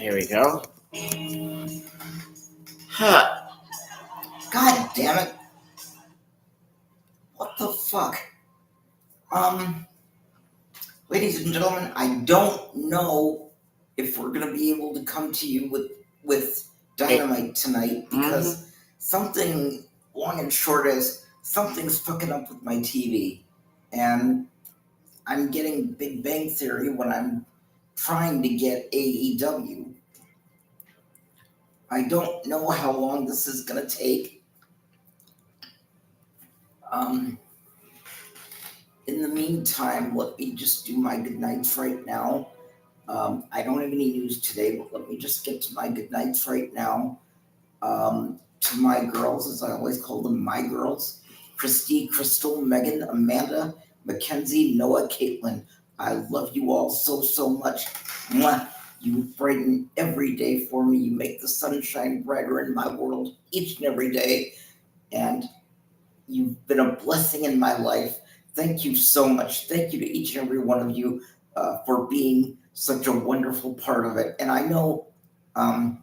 Here we go. Huh. God damn it. What the fuck? Ladies and gentlemen, I don't know if we're gonna be able to come to you with Dynamite tonight because something long and short is something's fucking up with my TV. And I'm getting Big Bang Theory when I'm trying to get AEW. I don't know how long this is gonna take. In the meantime, let me just do my good nights right now. I don't have any news today, but let me just get to my good nights right now. To my girls, as I always call them, my girls: Christy, Crystal, Megan, Amanda, Mackenzie, Noah, Caitlin. I love you all so much. Mwah. You brighten every day for me. You make the sunshine brighter in my world each and every day. And you've been a blessing in my life. Thank you so much. Thank you to each and every one of you for being such a wonderful part of it. And I know I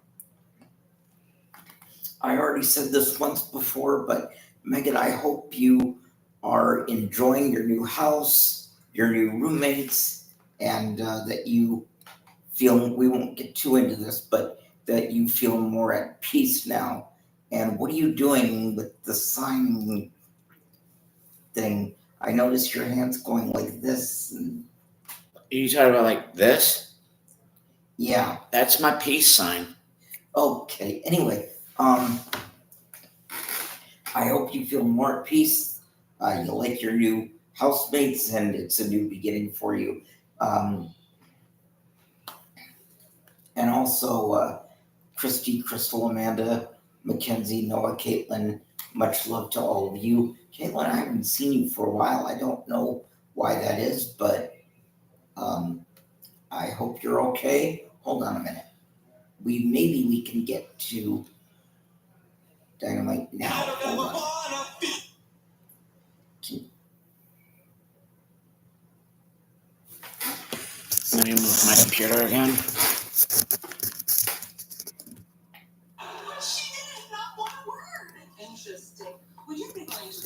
already said this once before, but Megan, I hope you are enjoying your new house, your new roommates, and that you feel, we won't get too into this, but that you feel more at peace now. And what are you doing with the sign thing? I notice your hands going like this. And Are you talking about like this? Yeah. That's my peace sign. Okay. Anyway, I hope you feel more at peace. You like your new housemates, and it's a new beginning for you. And also, Christy, Crystal, Amanda, Mackenzie, Noah, Caitlin, much love to all of you. Caitlin, I haven't seen you for a while. I don't know why that is, but I hope you're okay. Hold on a minute. Maybe we can get to Dynamite now. Hold on. Let me move my computer again. Interesting. Would you be willing to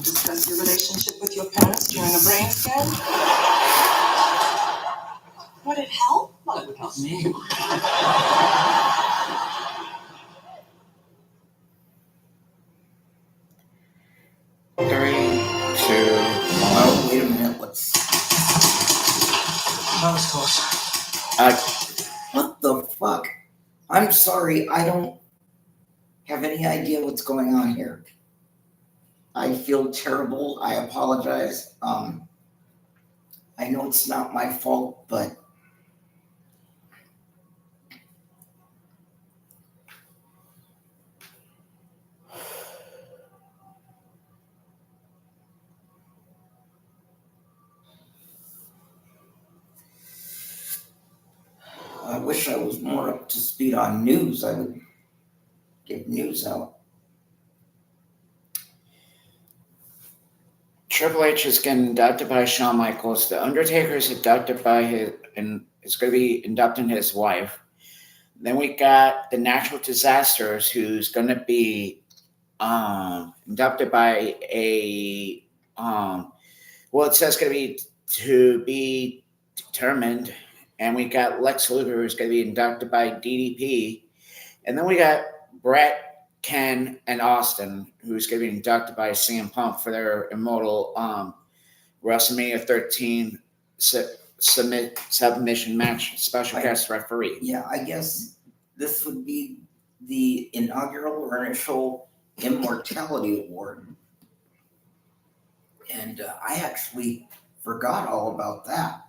discuss your relationship with your parents during a brain scan? Would it help? Well, it would help me. 3, 2, 1. Oh, wait a minute. Let's. That was close. What the fuck? I'm sorry. I don't have any idea what's going on here. I feel terrible. I apologize. I know it's not my fault, but I wish I was more up to speed on news. I would give news out. Triple H is getting inducted by Shawn Michaels. The Undertaker is inducted by his, and it's going to be inducting his wife. Then we got the Natural Disasters, who's going to be inducted by a well, it says going to be determined. And we got Lex Luger, who's going to be inducted by DDP. And then we got Brett, Ken, and Austin, who's going to be inducted by CM Punk for their immortal WrestleMania 13 submission match, special guest referee. Yeah, I guess this would be the inaugural or initial Immortality Award. And I actually forgot all about that.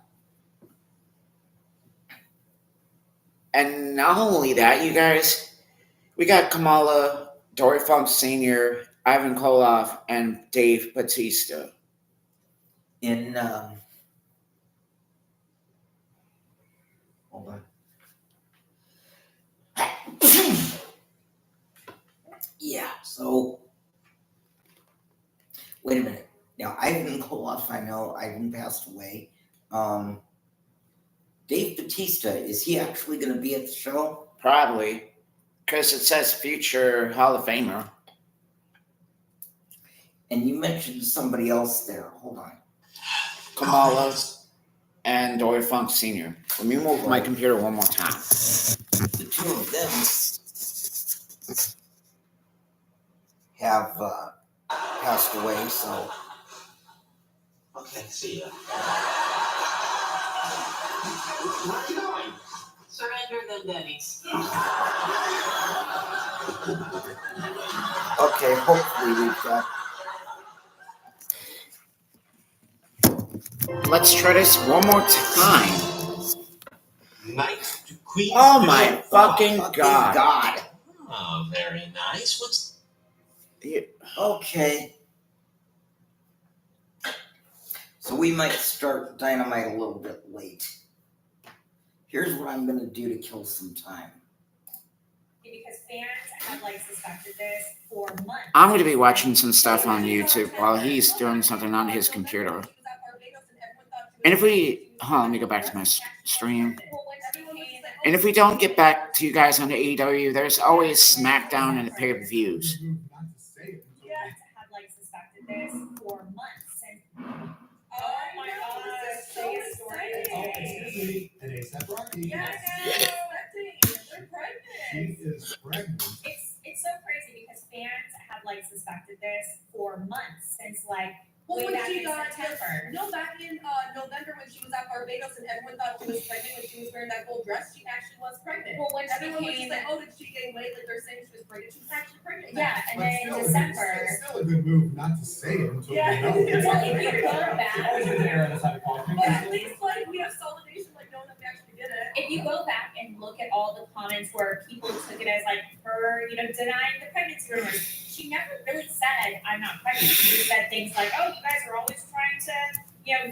And not only that, you guys, we got Kamala, Dory Funk Sr., Ivan Koloff, and Dave Bautista. In hold on. Yeah, so wait a minute. Now Ivan Koloff, I know Ivan passed away. Dave Bautista, is he actually going to be at the show? Probably, because it says future Hall of Famer. And you mentioned somebody else there. Hold on. Kamala and Dory Funk Sr. Let me move my computer one more time. The two of them have passed away, so Okay, see ya. Where are you going? Surrender them, Denny's. okay, hopefully we've got. Let's try this one more time. Knight to Queen. Oh my fucking Fucking god. God. Oh, very nice. What's Okay. So we might start Dynamite a little bit late. Here's what I'm gonna do to kill some time. Because fans have like suspected this for months. I'm going to be watching some stuff on YouTube while he's doing something on his computer. And if we, let me go back to my stream. And if we don't get back to you guys on the AEW, there's always SmackDown and the pay-per-views. Fans have like suspected this for months. And oh my god, say a story. And ASAP Rocky. Yeah, they're pregnant. She is pregnant. It's so crazy because fans have like suspected this for months since like Well, way when back she in got September. back in November when she was at Barbados and everyone thought she was pregnant when she was wearing that gold dress, she actually was pregnant. Well, when she Everyone was just came, like, oh, did she gain weight? Like they're saying she was pregnant. She was actually pregnant. yeah, and But then in still, December. It's still a good move not to say it until Yeah. we know. Well, if you go back, But at least like we have validation, like knowing that we actually did it. if you go back and look at all the comments where people took it as like her, denying the pregnancy rumors, she never really said, I'm not pregnant. She just said things like, oh, you guys are always trying to,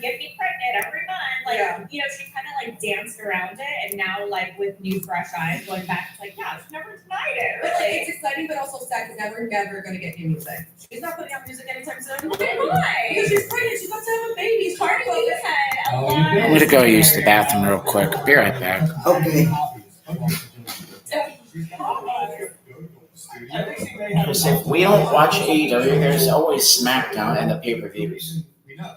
get me pregnant every month. Like, she kind of like danced around it. And now, like, with new fresh eyes going back, it's like, yeah, she never denied it. But like Really. it's exciting, but also sad because we're never gonna get new music. She's not putting out music anytime soon. Because Why? she's pregnant. She's about to have a baby. She's Cardi B pregnant. had a Oh, lot. you I'm did? going to go use the bathroom real quick. Be right back. Okay. If we don't watch AEW, there's always SmackDown and the pay-per-views. We know.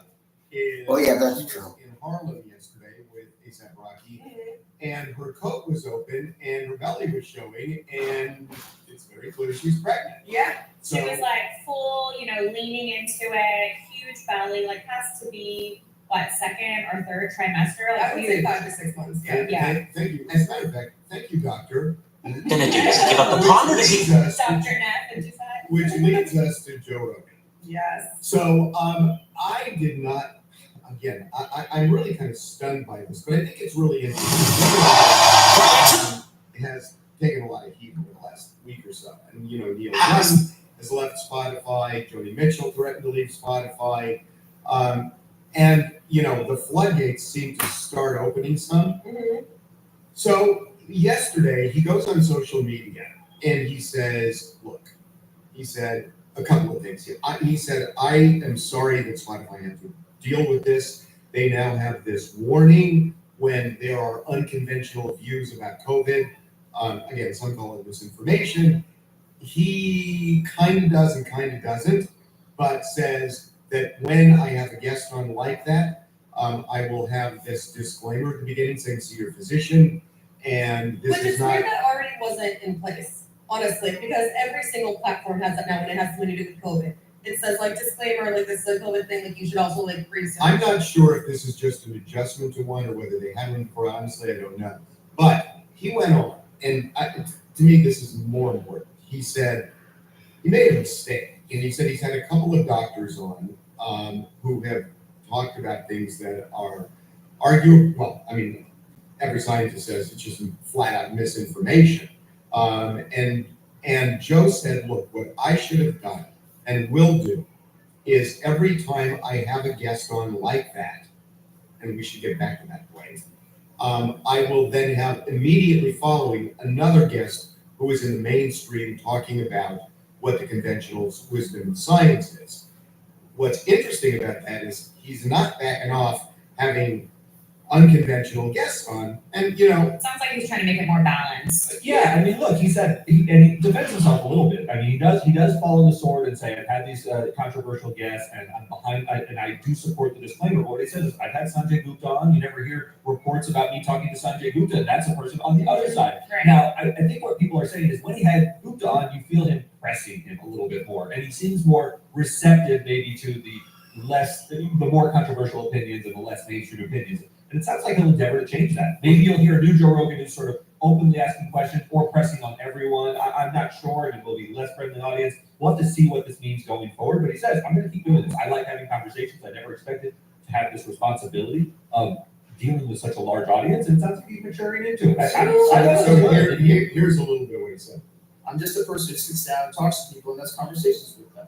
Oh, yeah, that's She was true. in Harlem yesterday with ASAP Rocky, and her coat was open and her belly was showing, and it's very clear she's pregnant. Yeah. So She was like full, leaning into it, huge belly, like has to be what, second or third trimester? Like I would say huge. 5 to 6 months. Yeah. Thank you. As a matter of fact, thank you, doctor. gonna do? Does he give up the pawn or does he? Dr. Neff and decide. Which leads us to Joe Rogan. Yes. So I did not. Again, I'm really kind of stunned by this, but I think it's really interesting. It has taken a lot of heat over the last week or so, and Neil Young has left Spotify. Joni Mitchell threatened to leave Spotify, and the floodgates seem to start opening some. Mm-hmm. So yesterday he goes on social media and he says, "Look," he said a couple of things here. He said, "I am sorry that Spotify had to deal with this. They now have this warning when there are unconventional views about COVID. Again, some call it misinformation." He kind of does and kind of doesn't, but says that when I have a guest on like that, I will have this disclaimer at the beginning saying, "See your physician." And this Which is is not. weird that already wasn't in place, honestly, because every single platform has that now when it has something to do with COVID. It says like disclaimer, like this is a COVID thing, like you should also like research. I'm not sure if this is just an adjustment to one or whether they had one before. Honestly, I don't know. But he went on, and to me, this is more important. He said he made a mistake, and he said he's had a couple of doctors on who have talked about things that are arguable. Well, I mean, every scientist says it's just flat out misinformation. And Joe said, "Look, what I should have done and will do is every time I have a guest on like that, and we should get back to that point, I will then have immediately following another guest who is in the mainstream talking about what the conventional wisdom and science is." What's interesting about that is he's not backing off having unconventional guests on, and you know, It sounds like he's trying to make it more balanced. Yeah, I mean, look, he said, he defends himself a little bit. I mean, he does fall on the sword and say, I've had these controversial guests, and I'm behind, and I do support the disclaimer. But what he says is, I've had Sanjay Gupta on. You never hear reports about me talking to Sanjay Gupta. That's a person on the other side. Right. Now, I think what people are saying is, when he had Gupta on, you feel him pressing him a little bit more, and he seems more receptive, maybe, to the more controversial opinions and the less mainstream opinions. And it sounds like he'll endeavor to change that. Maybe you'll hear a new Joe Rogan who's sort of openly asking questions or pressing on everyone. I'm not sure, and it will be less friendly audience. We'll have to see what this means going forward. But he says, I'm going to keep doing this. I like having conversations. I never expected to have this responsibility of dealing with such a large audience, and it sounds like he's maturing into it. Here's a little bit of what he said. I'm just a person who sits down and talks to people and has conversations with them.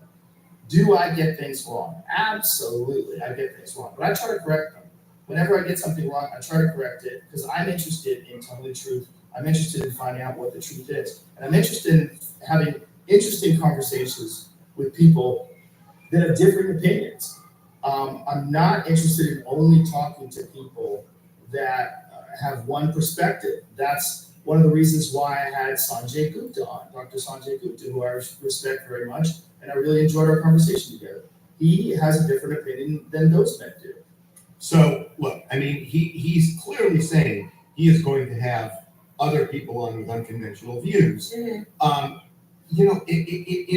Do I get things wrong? Absolutely, I get things wrong, but I try to correct them. Whenever I get something wrong, I try to correct it because I'm interested in telling the truth. I'm interested in finding out what the truth is. And I'm interested in having interesting conversations with people that have different opinions. I'm not interested in only talking to people that have one perspective. That's one of the reasons why I had Sanjay Gupta on, Dr. Sanjay Gupta, who I respect very much, and I really enjoyed our conversation together. He has a different opinion than those men do. So look, I mean, he's clearly saying he is going to have other people on with unconventional views. You know, it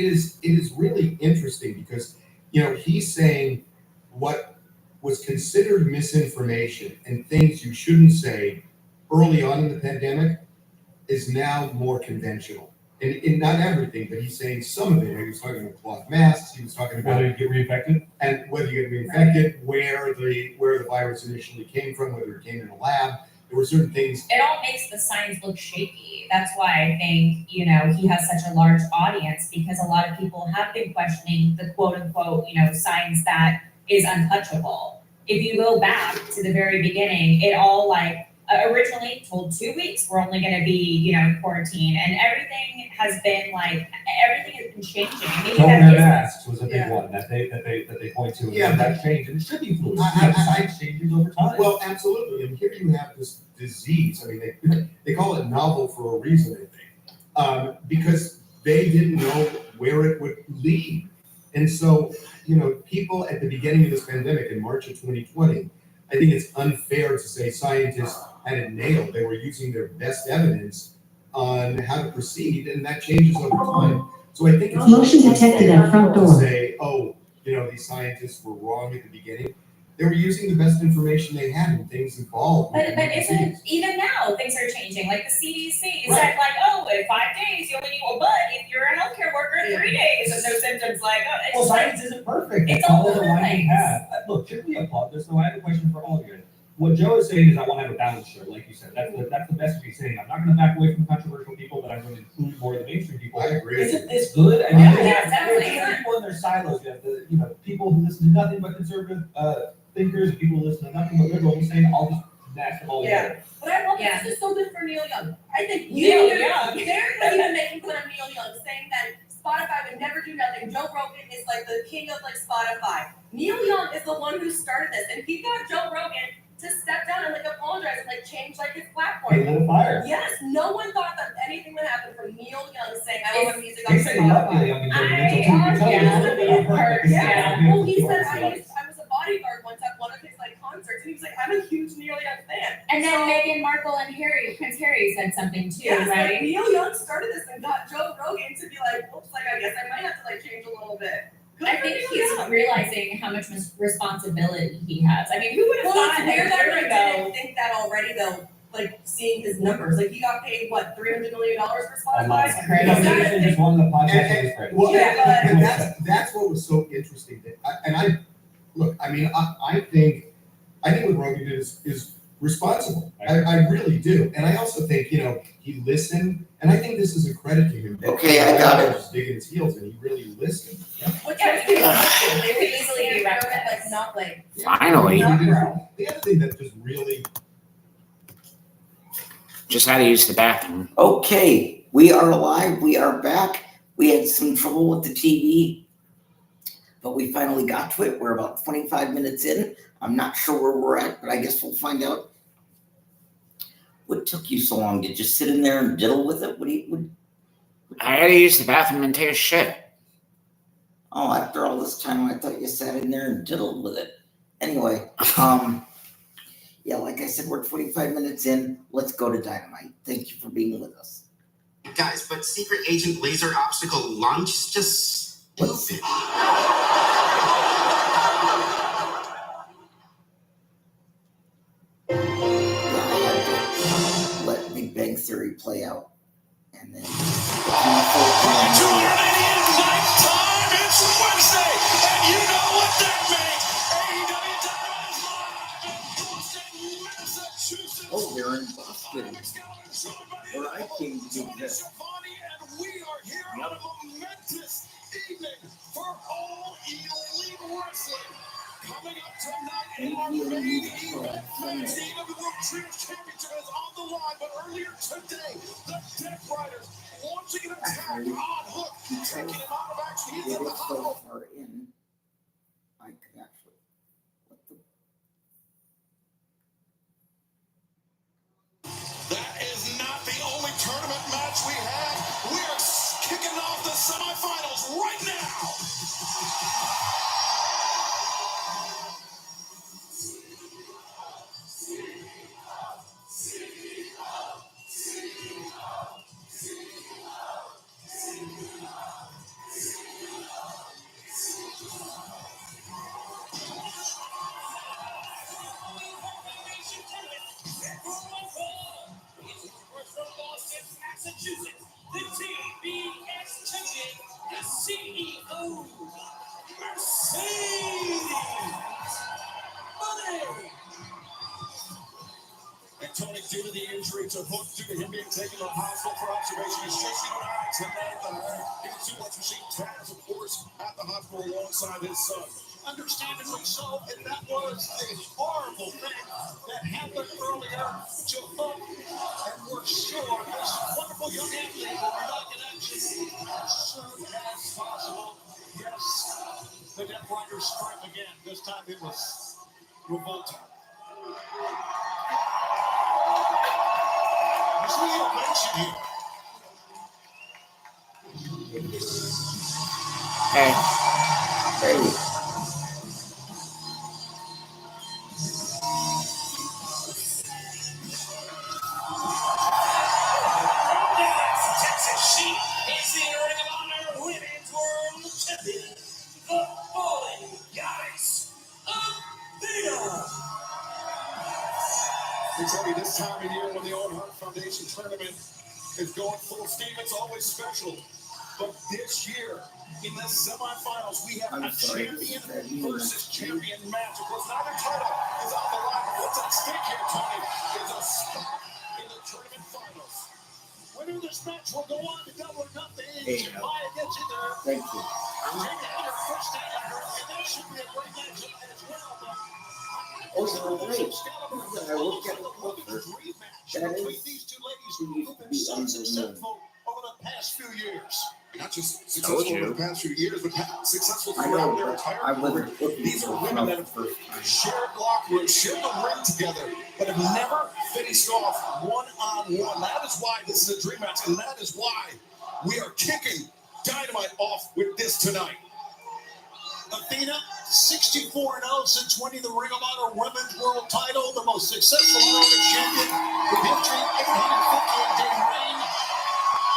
is really interesting because, you know, he's saying what was considered misinformation and things you shouldn't say early on in the pandemic is now more conventional. And not everything, but he's saying some of it. He was talking about cloth masks. He was talking about Whether you get reinfected. and whether you get reinfected, where the virus initially came from, whether it came in a lab. There were certain things. It all makes the science look shaky. That's why I think, you know, he has such a large audience because a lot of people have been questioning the quote unquote, you know, science that is untouchable. If you go back to the very beginning, it all like originally told 2 weeks we're only going to be, you know, in quarantine, and everything has been like everything has been changing. Maybe Don't that wear is masks was a big Yeah. one that they point to. And Yeah, that changed, and it should be fluid. I- Science changes over time. Well, absolutely. And here you have this disease. I mean, they call it novel for a reason, I think, because they didn't know where it would lead. And so, you know, people at the beginning of this pandemic in March of 2020, I think it's unfair to say scientists had it nailed. They were using their best evidence on how to proceed, and that changes over time. So I think it's Motion detected at front door. to say, oh, you know, these scientists were wrong at the beginning. They were using the best information they had, and things evolved. But isn't even now things are changing? Like the CDC said, like, oh, in 5 days you only need well, but if you're a healthcare worker in 3 days and no symptoms, like, oh, it's Well, just like science isn't perfect. it's It's all all the over the winding place. path. Look, should we applaud this? No, I have a question for all of you. What Joe is saying is, I want to have a balanced show, like you said. That's the message he's saying. I'm not going to back away from the controversial people, but I'm going to include more of the mainstream people. I agree. Isn't this good? I mean, Yeah, you yeah, have definitely. different people in their silos. You have the, you know, people who listen to nothing but conservative thinkers, people who listen to nothing but liberal. He's saying all just mash them all together. But I love Yeah. this is so good for Neil Young. I think Neil Neil Young. they're even making fun of Neil Young, saying that Spotify would never do nothing. Joe Rogan is like the king of like Spotify. Neil Young is the one who started this, and he got Joe Rogan to step down and like apologize and like change like his He platform. lit a fire. Yes, no one thought that anything would happen from Neil Young saying I don't have music on He said he loved Spotify. Neil Young and I- until 2 weeks ago. yeah, He was a little bit unhurt because Yeah, he well, was he a said celebrity. I was a bodyguard once at one of his like concerts, and he was like, I'm a huge Neil Young fan. And then So- Meghan Markle and Prince Harry said something too, Yes, like right? Neil Young started this and got Joe Rogan to be like, whoops, like I guess I might have to like change a little bit. Good I for think Neil he's Young. realizing how much responsibility he has. I mean, who would have Well, thought it's that weird a that year I ago? didn't think that already though. Like seeing his numbers, like he got paid what $300 million for A lot. Spotify. crazy. You know, Jason just won the podcast of his friend. Well, Yeah, and that's what was so interesting. I mean, I think what Rogan did is responsible. I really do, and I also think, you know, he listened, and I think this is a credit to him. that Okay, I got it. he was digging his heels, and he really listened. Which Yeah, makes me it they could could easily be easily like reckless. not like Finally, not grow. The other thing that just really just had to use the bathroom. Okay, we are alive. We are back. We had some trouble with the TV, but we finally got to it. We're about 25 minutes in. I'm not sure where we're at, but I guess we'll find out What took you so long? Did you sit in there and diddle with it? I had to use the bathroom and take a shit. Oh, after all this time, I thought you sat in there and diddled with it. Anyway, yeah, like I said, we're 45 minutes in. Let's go to Dynamite. Thank you for being with us. Guys, but Secret Agent Laser Obstacle Lunch is just stupid. Let Big Bang Theory play out. And then. It's Wednesday, and you know what that means. AEW Oh, they're in Boston, where I came to do this. And we are here on a momentous evening for All Elite Wrestling. Coming up tonight in our main event, the AEW World Championship is on the line, but earlier today, the Death Riders launching an attack on Hook, taking him out of action. He's in the huddle. Far in, I can actually. What the? That is not the only tournament match we have. We are kicking off the semifinals right now. Massachusetts, the TBS champion, the CEO, Mercedes Money. And Tony, due to the injury to Hook, due to him being taken to the hospital for observation, is chasing him out tonight. The suplex machine Taz, of course, at the hospital alongside his son. Understandably so, and that was a horrible thing that happened earlier to Hook. And we're sure this wonderful young athlete will be back in action as soon as possible. Yes, the Death Riders strike again. This time it was revolting. There's really a mention here. Hey. Hey. Texas Sheep is the Ring of Honor Women's World Champion, the Falling Goddess of Veda. I tell you, this time of year when the Owen Hart Foundation tournament is going full steam, it's always special. But this year, in the semifinals, we have a champion versus champion match. Of course, neither title is on the line. What's at stake here, Tony, is a spot in the tournament finals. Winner of this match will go on to Double or Nothing. Yeah. Maya gets in there. Thank you. Jamie had her first day at her, and that should be a great match as well. But Oh, you're right. I looked at the poster. That between is these two ladies who used who've to been be so under the successful over the past few years. Not just Told successful you. over the past few years, but successful I throughout their know. entire I career. wasn't looking These for are the women that first have time. shared locker rooms, shared the ring together, but have never faced off one-on-one. That is why this is a dream match, and that is why we are kicking Dynamite off with this tonight. Athena, 64-0 since winning the Ring of Honor Women's World title, the most successful World Champion with history, 858-day reign.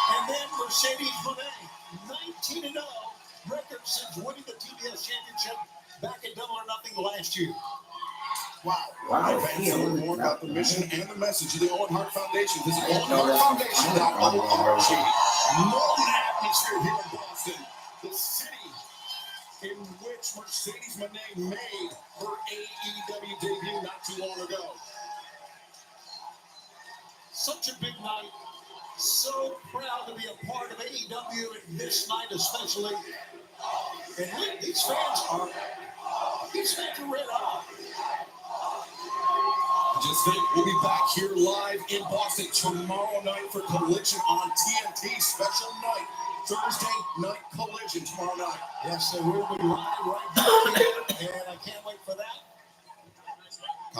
And then Mercedes Moné, 19-0, record since winning the TBS Championship back at Double or Nothing last year. Wow. Wow. Fans to learn more about the mission and the message of the Owen Hart Foundation. Visit I didn't know that was OwenHartFoundation.org. Molten atmosphere here in Boston, the city in which Mercedes Moné made her AEW debut not too long ago. Such a big night. So proud to be a part of AEW this night especially. And look, these fans are red hot. Just think, we'll be back here live in Boston tomorrow night for Collision on TNT. Special night. Thursday night Collision tomorrow night. Yes, so we'll be live right back here, and I can't wait for that.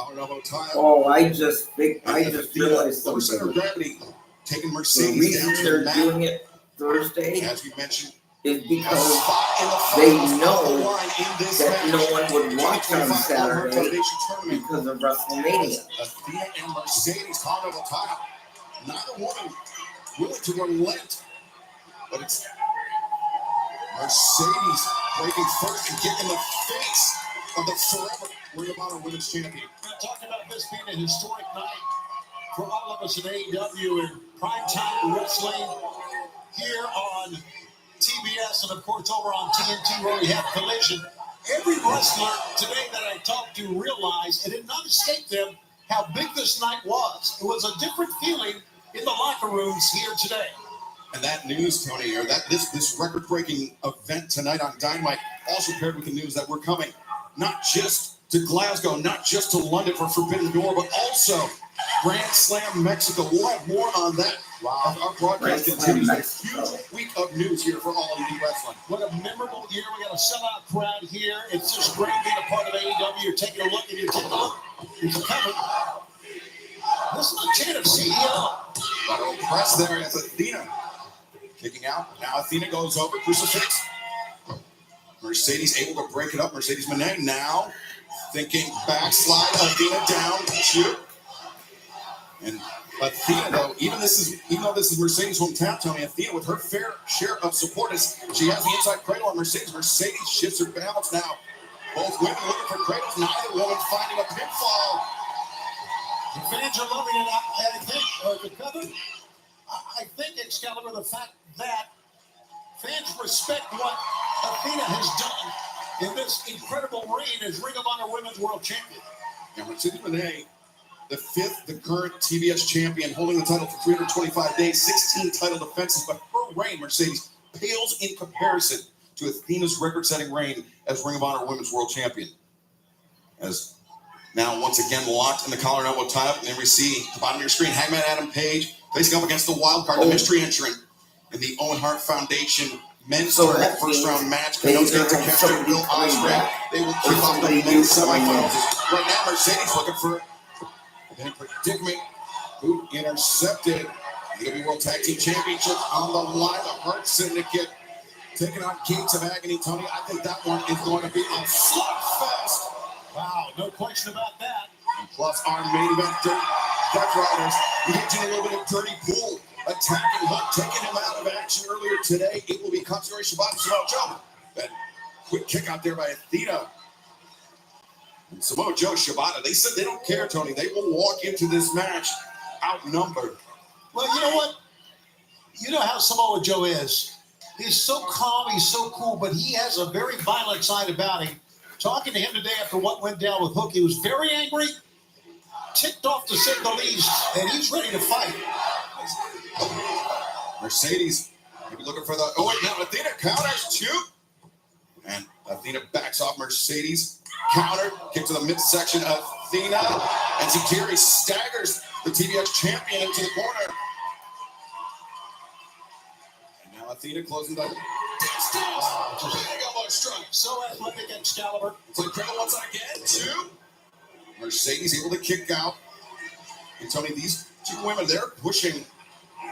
Colorado title. Oh, I just realized Lower something. center of gravity taking The Mercedes down reason to the they're mat. doing it Thursday As we mentioned, is a because spot in the they finals know on the line in this that match. no one would watch on 2025 Earnhardt Saturday Foundation Tournament. because of WrestleMania. Athena and Mercedes Colorado title. Neither one willing to relent, but it's Mercedes breaking first and getting in the face of the forever Ring of Honor Women's Champion. We're talking about this being a historic night for all of us at AEW and primetime wrestling here on TBS and of course over on TNT where we have Collision. Every wrestler today that I talked to realized it did not escape them how big this night was. It was a different feeling in the locker rooms here today. And that news, Tony, or that this record-breaking event tonight on Dynamite, also paired with the news that we're coming not just to Glasgow, not just to London for Forbidden Door, but also Grand Slam Mexico. We'll have more on that. Wow. Our broadcast continues. A huge week of news here for All Elite Wrestling. What a memorable year. We got a sellout crowd here. It's just great being a part of AEW. You're taking a look and you're taking a look. It's coming. This is a chant of CEO. But a press there as Athena kicking out. Now Athena goes over, crucifix. Mercedes able to break it up. Mercedes Moné now thinking backslide. Athena down, shoot. And Athena, though, even though this is Mercedes' hometown, Tony, Athena with her fair share of support as she has the inside cradle on Mercedes. Mercedes shifts her balance now. Both women looking for cradles. Neither woman finding a pinfall. The fans are loving it. I think the cover. I think Excalibur, the fact that fans respect what Athena has done in this incredible reign as Ring of Honor Women's World Champion. And Mercedes Moné, the current TBS champion, holding the title for 325 days, 16 title defenses, but her reign, Mercedes, pales in comparison to Athena's record-setting reign as Ring of Honor Women's World Champion. As now once again locked in the collar and elbow tie-up, and then we see at the bottom of your screen, Hangman Adam Page facing up against the wild card, the mystery entrant in the Owen Hart Foundation men's tournament first-round match. Knows to capture Will Ospreay. They will kick off the men's semifinals. Right now, Mercedes looking for a predicament. Boot intercepted. The World Tag Team Championship on the line. The Hart Syndicate taking on Gates of Agony. Tony, I think that one is going to be a slugfest. Wow, no question about that. And plus, our main event, Death Riders, engaging a little bit of Dirty Pool, attacking Hunt, taking him out of action earlier today. It will be Katsuyori Shibata and Samoa Joe. That quick kick out there by Athena. And Samoa Joe, Shibata, they said they don't care, Tony. They will walk into this match outnumbered. Well, you know what? You know how Samoa Joe is. He's so calm, he's so cool, but he has a very violent side about him. Talking to him today after what went down with Hook, he was very angry, ticked off to say the least, and he's ready to fight. Mercedes, maybe looking for the. Oh, wait, now Athena counters two. And Athena backs off Mercedes. Counter, kick to the midsection of Athena. And Tajiri staggers the TBS champion into the corner. And now Athena closing the distance. Big elbow strike. So athletic, Excalibur. It's like Cradle once again. Two. Mercedes able to kick out. And Tony, these two women, they're pushing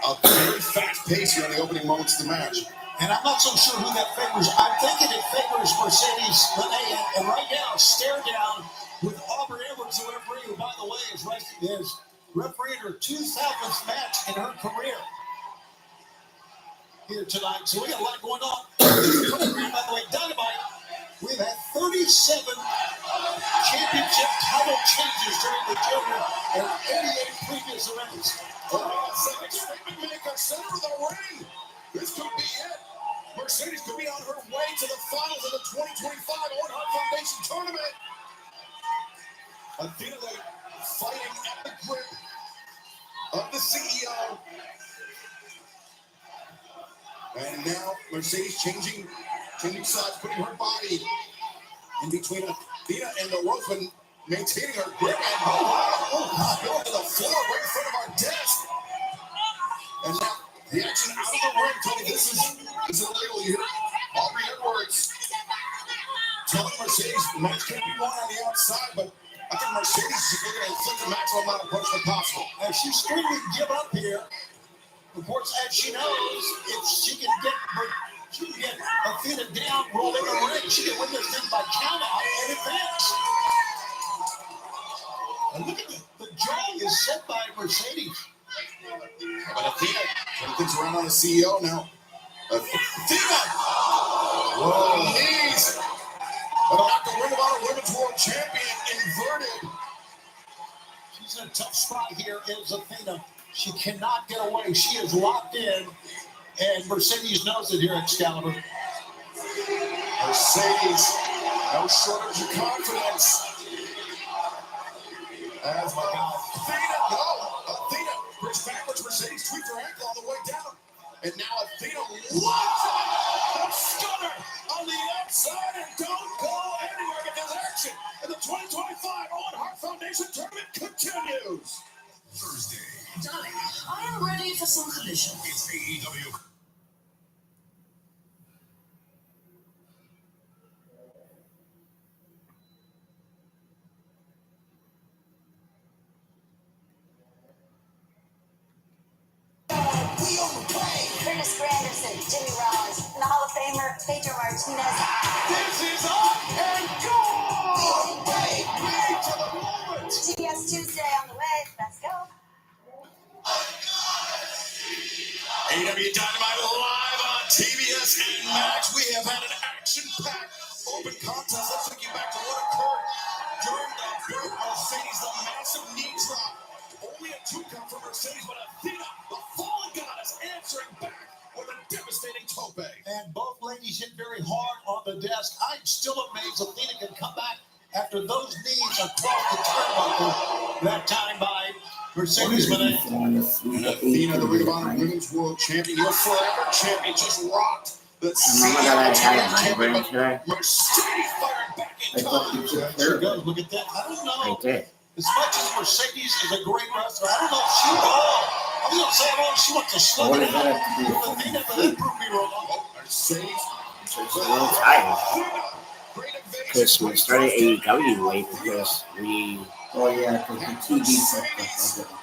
a very fast pace here in the opening moments of the match. And I'm not so sure who that favors. I'm thinking it favors Mercedes Moné. And right now, stare down with Aubrey Edwards, the referee, who, by the way, is refereeing her 2000th match in her career here tonight. So we got a lot going on. By the way, Dynamite, we've had 37 championship title changes during the junior and 88 previous events. Center of the ring. This could be it. Mercedes could be on her way to the finals of the 2025 Owen Hart Foundation tournament. Athena fighting at the grip of the CEO. And now Mercedes changing sides, putting her body in between Athena and the rope, and maintaining her grip. And going to the floor right in front of our desk. And now the action out of the ring, Tony. This is illegal here. Aubrey Edwards telling Mercedes match can be won on the outside, but I think Mercedes is looking to inflict the maximum amount of punishment possible. And she's screaming, give up here. Of course, as she knows, if she can get Athena down, roll in the ring, she can win this thing by count out and advance. And look at the jaw is set by Mercedes. But Athena turning things around on the CEO now. Athena! Whoa, knees! But not the Ring of Honor Women's World Champion inverted. She's in a tough spot here, is Athena. She cannot get away. She is locked in, and Mercedes knows it here, Excalibur. Mercedes, no shortage of confidence. As my God. Athena brings backwards. Mercedes tweaks her ankle on the way down. And now Athena launches a stunner on the outside and don't go anywhere because action in the 2025 Owen Hart Foundation Tournament continues. Thursday. Darling, I am ready for some collision. It's AEW. Curtis Granderson, Jimmy Rollins, and the Hall of Famer, Pedro Martinez. This is up and go! Wait to the moment! TBS Tuesday on the way. Let's go. AEW Dynamite live on TBS and Max. We have had an action-packed open contest. Let's take you back to what occurred during the Brute Mercedes, the massive knee drop. Only a 2 count for Mercedes, but Athena, the fallen goddess, answering back with a devastating tope. And both ladies hit very hard on the desk. I'm still amazed Athena can come back after those knees across the turnbuckle. That time by Mercedes Moné. And Athena, the Ring of Honor Women's World Champion, your forever champion, just rocked the Remember that I had a migraine today? Mercedes firing back in time. Sure goes. Look at that. I don't know. I did. As much as Mercedes is a great wrestler, I don't know if she I was going to say, I don't know if she wants to slow What it does that down. have to do with Athena, but that proved me wrong. Mercedes. I'm just a little tired. Because we started AEW late because we, Oh yeah, because the TV fucked up.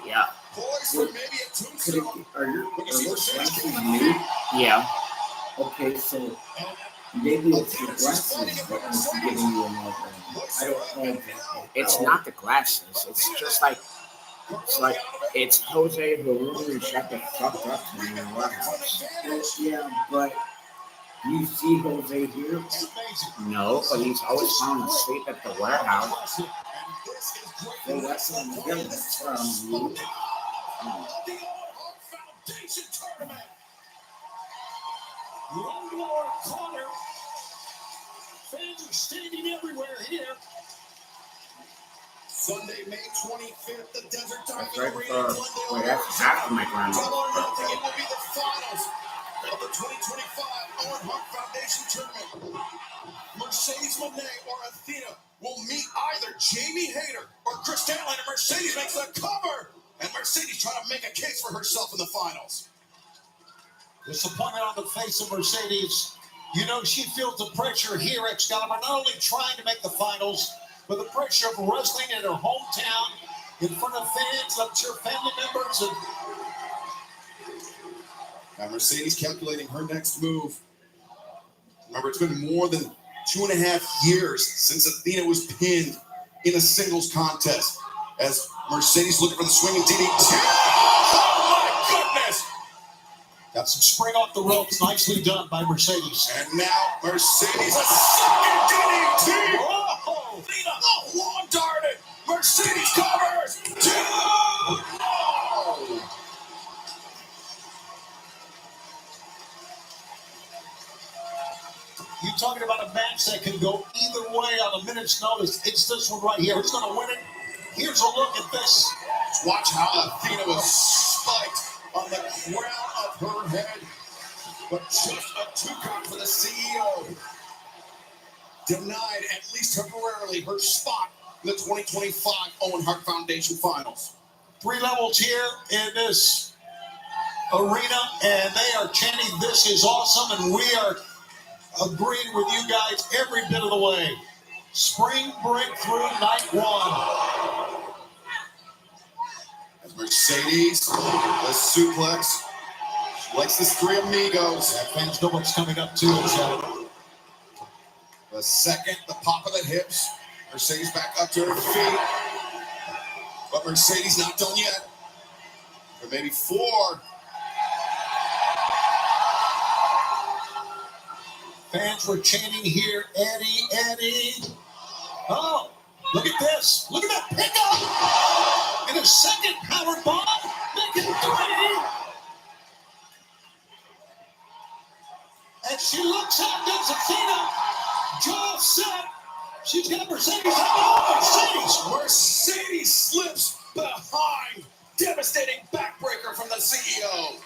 yeah, Boys were maybe a Could it, tombstone. are those glasses new? yeah. Okay, so maybe it's the glasses that was giving you a migraine. I don't know. It's not the glasses. It's just like, it's Jose Barone shut the fuck up in the warehouse. Yeah, but you see Jose here? It's amazing. No, but he's always falling asleep at the warehouse. So that's on the hill. That's you. Foundation Tournament. Lord Connor. Fans are standing everywhere here. Sunday, May 25th, the Desert Diamond That's right Arena in before, Glendale, wait, that's after my grandma. Double or nothing, it will be the finals of the 2025 Owen Hart Foundation Tournament. Mercedes Moné or Athena will meet either Jamie Hayter or Chris Statlander. Mercedes makes the cover, and Mercedes trying to make a case for herself in the finals. Disappointment on the face of Mercedes. You know, she feels the pressure here, Excalibur, not only trying to make the finals, but the pressure of wrestling in her hometown, in front of fans, I'm sure family members. Now Mercedes calculating her next move. Remember, it's been more than 2.5 years since Athena was pinned in a singles contest. As Mercedes looking for the swinging DDT. Oh my goodness! Got some spring off the ropes, nicely done by Mercedes. And now Mercedes a second DDT. Oh, Athena, the lawn darted. Mercedes covers. 2. Oh. You're talking about a match that can go either way on a minute's notice. It's this one right here. Who's going to win it? Here's a look at this. Watch how Athena was spiked on the crown of her head. But just a 2 count for the CEO. Denied, at least temporarily, her spot in the 2025 Owen Hart Foundation Finals. 3 levels here in this arena, and they are chanting, "This is awesome," and we are agreeing with you guys every bit of the way. Spring breakthrough night one. As Mercedes, the suplex. She likes this Three Amigos. Yeah, fans know what's coming up too. The second, the pop of the hips. Mercedes back up to her feet. But Mercedes not done yet. But maybe 4. Fans were chanting here, Eddie, Eddie. Oh, look at this. Look at that pickup. And a second power bomb. Making 3. As she looks out, does Athena. Jaw set. She's got Mercedes. Oh, Mercedes slips behind. Devastating backbreaker from the CEO.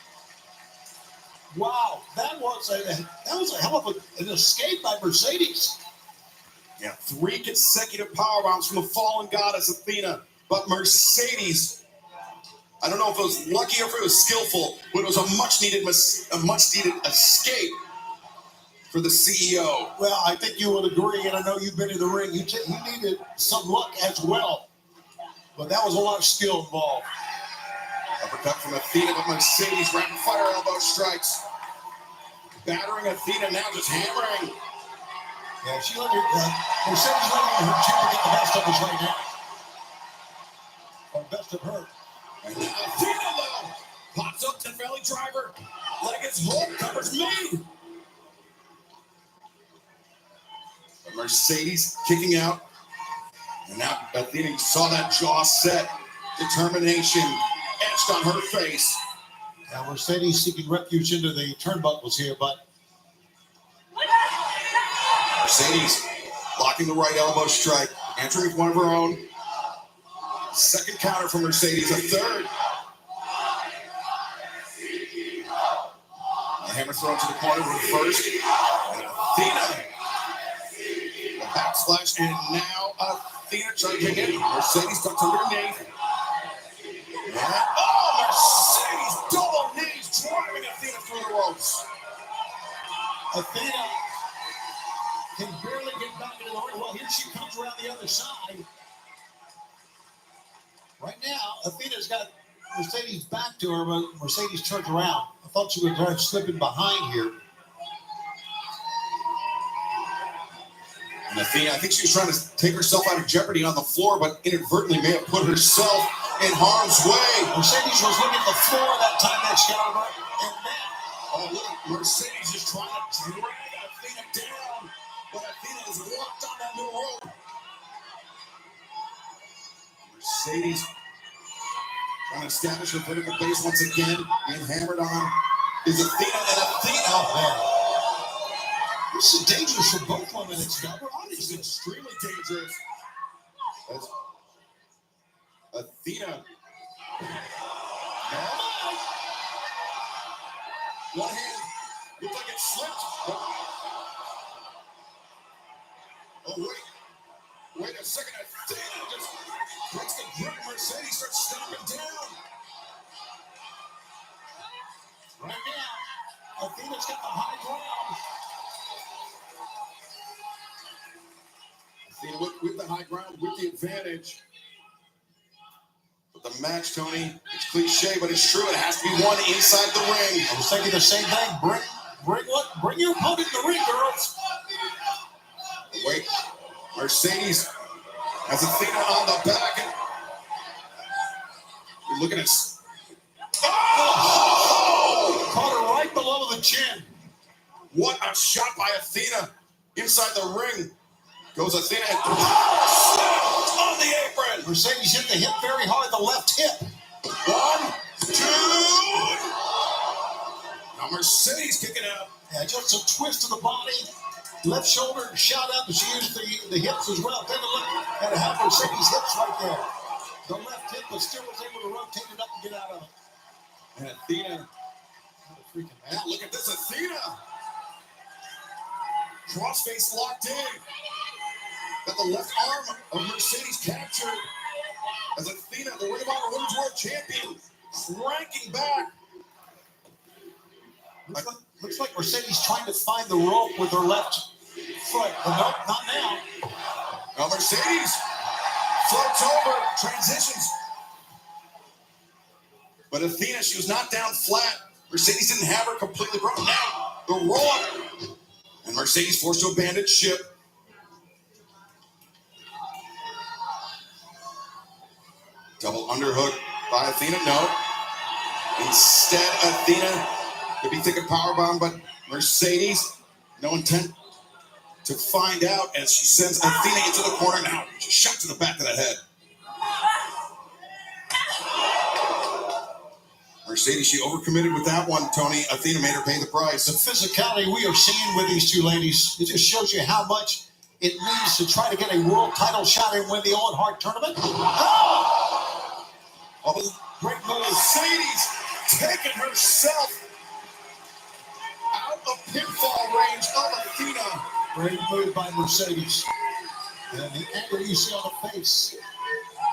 Wow, that was a hell of an escape by Mercedes. Yeah, 3 consecutive power bombs from the fallen goddess Athena. But Mercedes, I don't know if it was lucky or if it was skillful, but it was a much needed escape for the CEO. Well, I think you would agree, and I know you've been in the ring. You needed some luck as well, but that was a lot of skill involved. Uppercut from Athena, but Mercedes rapid fire elbow strikes. Battering Athena now, just hammering. Yeah, Mercedes letting her champion get the best of us right now. Or best of her. And now Athena though pops up to Valley Driver. Like it's hook, covers me. But Mercedes kicking out. And now Athena saw that jaw set. Determination etched on her face. Now Mercedes seeking refuge into the turnbuckles here, but Mercedes blocking the right elbow strike, entering with one of her own. Second counter from Mercedes, a third. The hammer thrown to the corner reversed. And Athena. The backsplash, and now Athena charging in. Mercedes tucks underneath. Mercedes double knees driving Athena through the ropes. Athena can barely get back into the ring. Well, here she comes around the other side. Right now, Athena's got Mercedes back to her, but Mercedes turns around. I thought she would try slipping behind here. And Athena, I think she was trying to take herself out of jeopardy on the floor, but inadvertently may have put herself in harm's way. Mercedes was looking at the floor that time that she got her. And now, look, Mercedes is trying to drag Athena down, but Athena is locked on that new rope. Mercedes trying to establish her vertical base once again, being hammered on. Is Athena, and Athena. This is dangerous for both women. It's extremely dangerous. As Athena. One hand looked like it slipped. Oh, wait a second. Athena just breaks the grip. Mercedes starts stomping down. Right now, Athena's got the high ground. Athena with the high ground, with the advantage. But the match, Tony, it's cliche, but it's true. It has to be won inside the ring. I was thinking the same thing. Bring your opponent in the ring, girls. Wait, Mercedes has Athena on the back. And you're looking at. Oh! Caught her right below the chin. What a shot by Athena inside the ring. Goes Athena and on the apron. Mercedes hit the hip very hard, the left hip. 1, 2. Now Mercedes kicking out. Yeah, just a twist of the body. Left shoulder shot up, and she used the hips as well. Take a look at how Mercedes hips right there. The left hip, but still was able to rotate it up and get out of it. And Athena. Now look at this, Athena. Crossface locked in. Got the left arm of Mercedes captured. As Athena, the Ring of Honor Women's World Champion, cranking back. Looks like Mercedes trying to find the rope with her left foot. But nope, not now. Now Mercedes floats over, transitions. But Athena, she was not down flat. Mercedes didn't have her completely broken down. The roll up. And Mercedes forced to abandon ship. Double underhook by Athena, no. Instead, Athena could be thinking powerbomb, but Mercedes, no intent to find out as she sends Athena into the corner now. She's shot to the back of the head. Mercedes, she overcommitted with that one, Tony. Athena made her pay the price. The physicality we are seeing with these two ladies, it just shows you how much it means to try to get a world title shot and win the Owen Hart tournament. Oh, great move. Mercedes taking herself out of pinfall range of Athena. Great move by Mercedes. And the anger you see on the face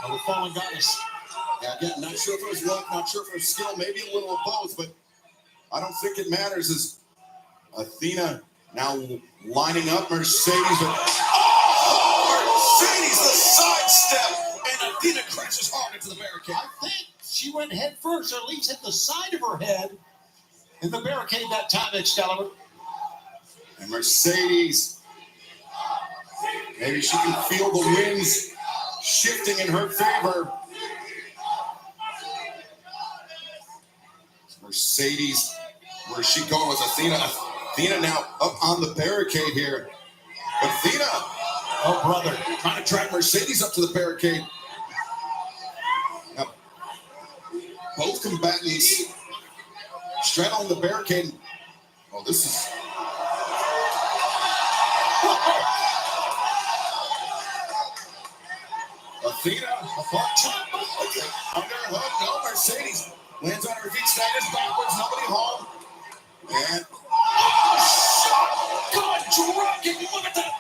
of the fallen goddess. Yeah, again, not sure if it was luck, not sure if it was skill, maybe a little of both, but I don't think it matters as Athena now lining up Mercedes. But, Mercedes, the sidestep, and Athena crashes hard into the barricade. I think she went head first, or at least hit the side of her head in the barricade that time, Excalibur. And Mercedes, maybe she can feel the winds shifting in her favor. Mercedes, where's she going with Athena? Athena now up on the barricade here. Athena, oh brother, trying to track Mercedes up to the barricade. Now, both combatants straddling the barricade. Oh, this is... Athena, underhook, no, Mercedes lands on her feet, staggers backwards, nobody home. And shot, God, dragging, look at that.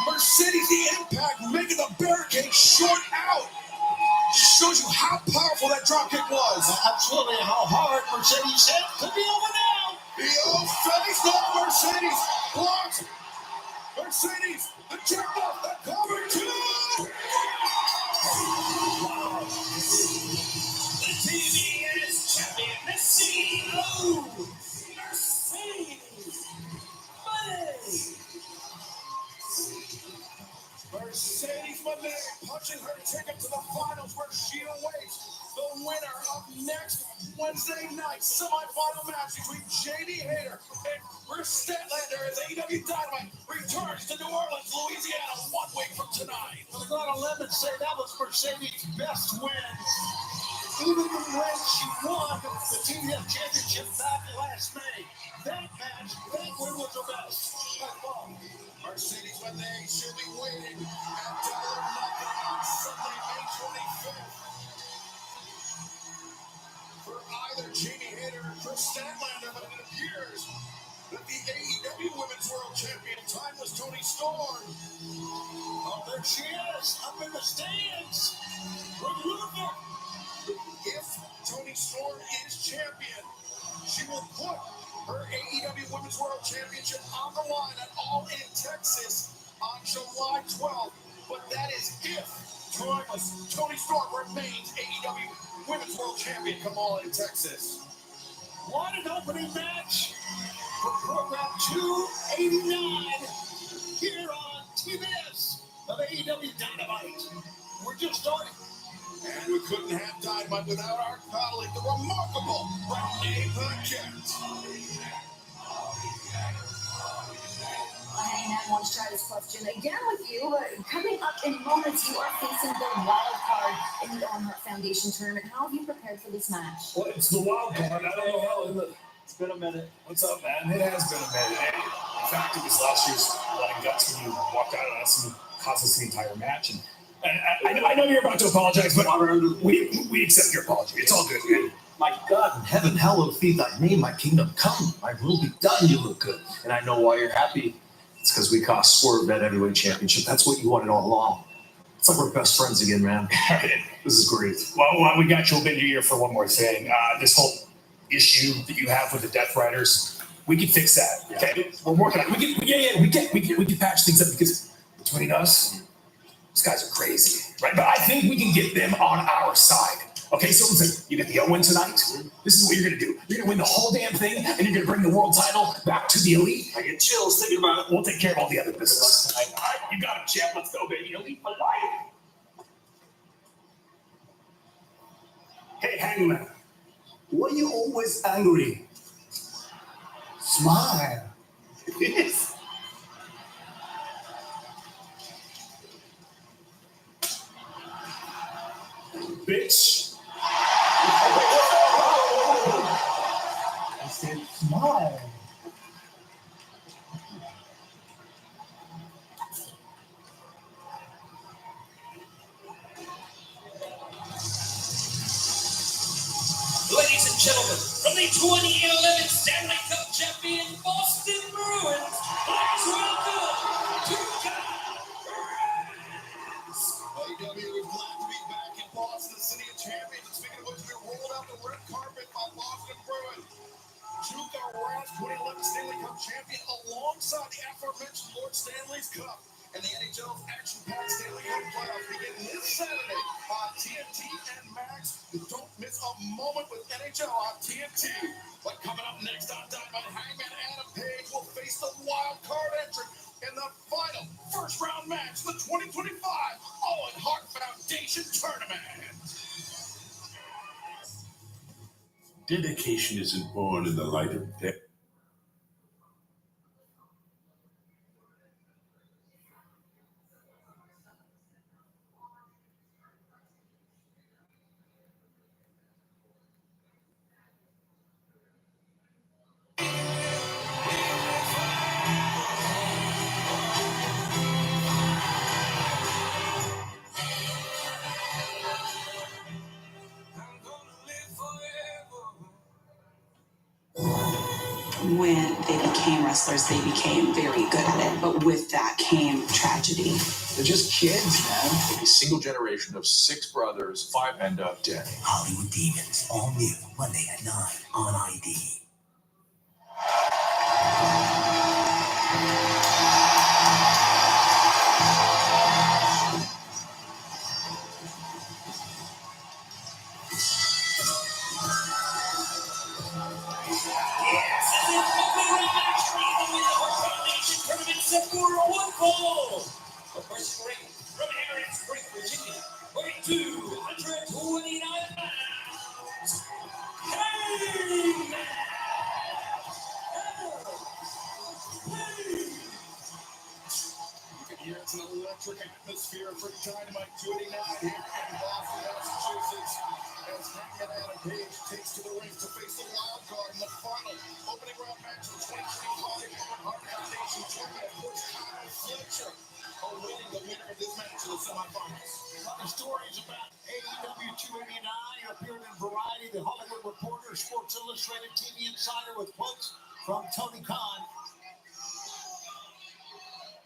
Mercedes, the impact, making the barricade short out. Shows you how powerful that dropkick was. Absolutely, how hard Mercedes hit. Could be over now. The old face, no, Mercedes blocks. Mercedes, the jump off, the cover two. The TBS champion, Messino. Mercedes. Mercedes Moné punching her ticket to the finals where she awaits the winner of next Wednesday night semifinal match between JD Hader and Chris Statlander as AEW Dynamite returns to New Orleans, Louisiana 1 week from tonight. I'm going to let it say that was Mercedes' best win. Even when she won the TBS championship back last May. That match, that win was the best. Mercedes Moné she'll be waiting at Dollar Market on Sunday, May 25th. For either Jamie Hayter or Chris Statlander, but it appears that the AEW Women's World Champion, Timeless Toni Storm. Oh, there she is, up in the stands. With Luther. If Toni Storm is champion, she will put her AEW Women's World Championship on the line at All In Texas on July 12th. But that is if Timeless Toni Storm remains AEW Women's World Champion come All In Texas. What an opening match for program 289 here on TBS of AEW Dynamite. We're just starting. And we couldn't have Dynamite without our colleague, the remarkable Renee Paquette. Hey, Matt, want to try this question again with you. Coming up in moments, you are facing the wild card in the Owen Hart Foundation tournament. How have you prepared for this match? Well, it's the wild card. I don't know how. It's been a minute. What's up, man? It has been a minute. In fact, it was last year's Blood and Guts when you walked out on us and cost us the entire match. And I know you're about to apologize, but we accept your apology. It's all good, man. My God, in heaven, hallowed be thy name, my kingdom come, my will be done. You look good. And I know why you're happy. It's because we cost Swerve that heavyweight championship. That's what you wanted all along. It's like we're best friends again, man. This is great. Well, we got you a bit here for one more thing. This whole issue that you have with the Death Riders, we can fix that. Okay, we're working on it. We can patch things up because between us, These guys are crazy, right? But I think we can get them on our side. Okay, so listen, you get the Owen tonight. This is what you're gonna do. You're gonna win the whole damn thing, and you're gonna bring the world title back to the Elite. I get chills thinking about it. We'll take care of all the other business. All right, you got him, champ. Let's go, baby. Elite for life. Hey, Hangman. Why are you always angry? Smile. Yes. Bitch. I said smile. Ladies and gentlemen, from the 2011 Stanley Cup champion Boston Bruins, please welcome Tuukka Rask. AEW is glad to be back in Boston, the city of champions. And speaking of which, we rolled out the red carpet by Boston Bruins. Tuukka Rask, 2011 Stanley Cup champion, alongside the aforementioned Lord Stanley's Cup. And the NHL's action-packed Stanley Cup playoffs begin this Saturday on TNT and Max. You don't miss a moment with NHL on TNT. But coming up next on Dynamite, Hangman Adam Page will face the wild card entry in the final first-round match of the 2025 Owen Hart Foundation Tournament. Dedication isn't born in the light of day. When they became wrestlers, they became very good at it. But with that came tragedy. They're just kids, man. A single generation of 6 brothers, 5 end up dead. Hollywood Demons, all new, Monday at 9 on ID. The first ring from Aaron Spring, Virginia, weighing 229 pounds. Hangman! You can hear it's an electric atmosphere for Dynamite 29 here in Boston, Massachusetts. As Hangman Adam Page takes to the ring to face the wild card in the final opening round match of the 2025 Owen Hart Foundation Tournament. Of course, Kyle Fletcher awaiting the winner of this match in the semifinals. The stories about AEW 289 appeared in Variety, The Hollywood Reporter, Sports Illustrated, TV Insider, with quotes from Tony Khan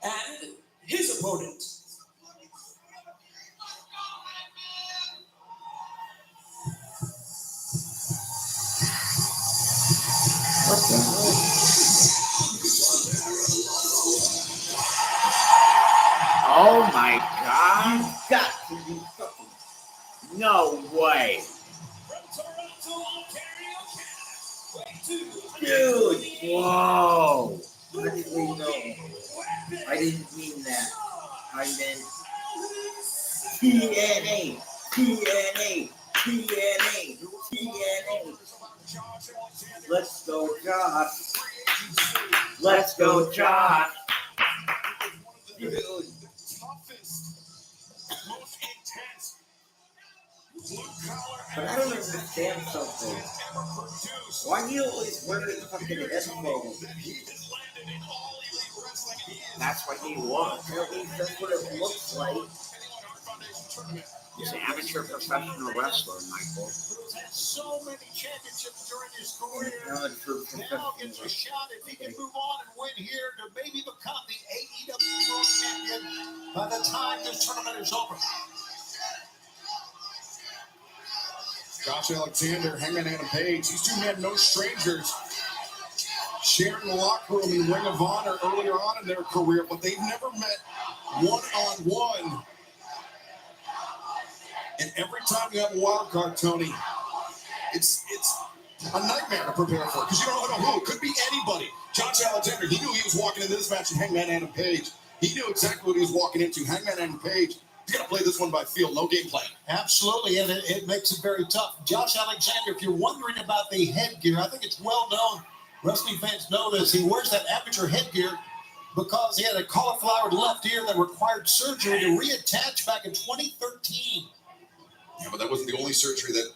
And his opponent. What the hell? Oh my God! You've got to be fucking. No way! From Toronto, Ontario, Canada, weighing 229 Dude! Whoa! How did we know? I didn't mean that. I meant TNA. TNA. TNA. TNA. Let's go, Josh. Let's go, Josh! Dude. Toughest, most intense, blue-collar But I don't understand something. ever produced. Why do you always wear the fucking Eskimo? That he has landed in all elite wrestling. He is That's what he was. At least that's what it looks like. heading on our foundation tournament. He's an amateur professional wrestler, Michael. who's had so many championships during his career. Now it's for Now gets a professional. shot if he can move on and win here to maybe become the AEW World Champion by the time this tournament is over. Josh Alexander, Hangman Adam Page. These two men, no strangers. Sharing the locker room in Ring of Honor earlier on in their career, but they've never met one-on-one And every time you have a wild card, Tony, it's a nightmare to prepare for because you don't know who. It could be anybody. Josh Alexander, he knew he was walking into this match with Hangman Adam Page. He knew exactly what he was walking into. Hangman Adam Page, he's going to play this one by feel, no game plan. Absolutely, and it makes it very tough. Josh Alexander, if you're wondering about the headgear, I think it's well known. Wrestling fans know this. He wears that amateur headgear because he had a cauliflower left ear that required surgery to reattach back in 2013. Yeah, but that wasn't the only surgery that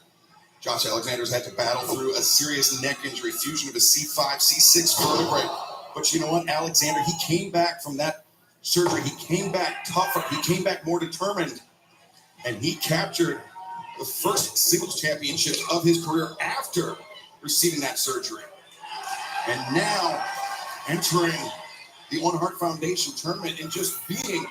Josh Alexander's had to battle through. A serious neck injury, fusion of his C5, C6 vertebrae. But you know what? Alexander, he came back from that surgery. He came back tougher. He came back more determined. And he captured the first singles championship of his career after receiving that surgery. And now entering the Owen Hart Foundation tournament and just being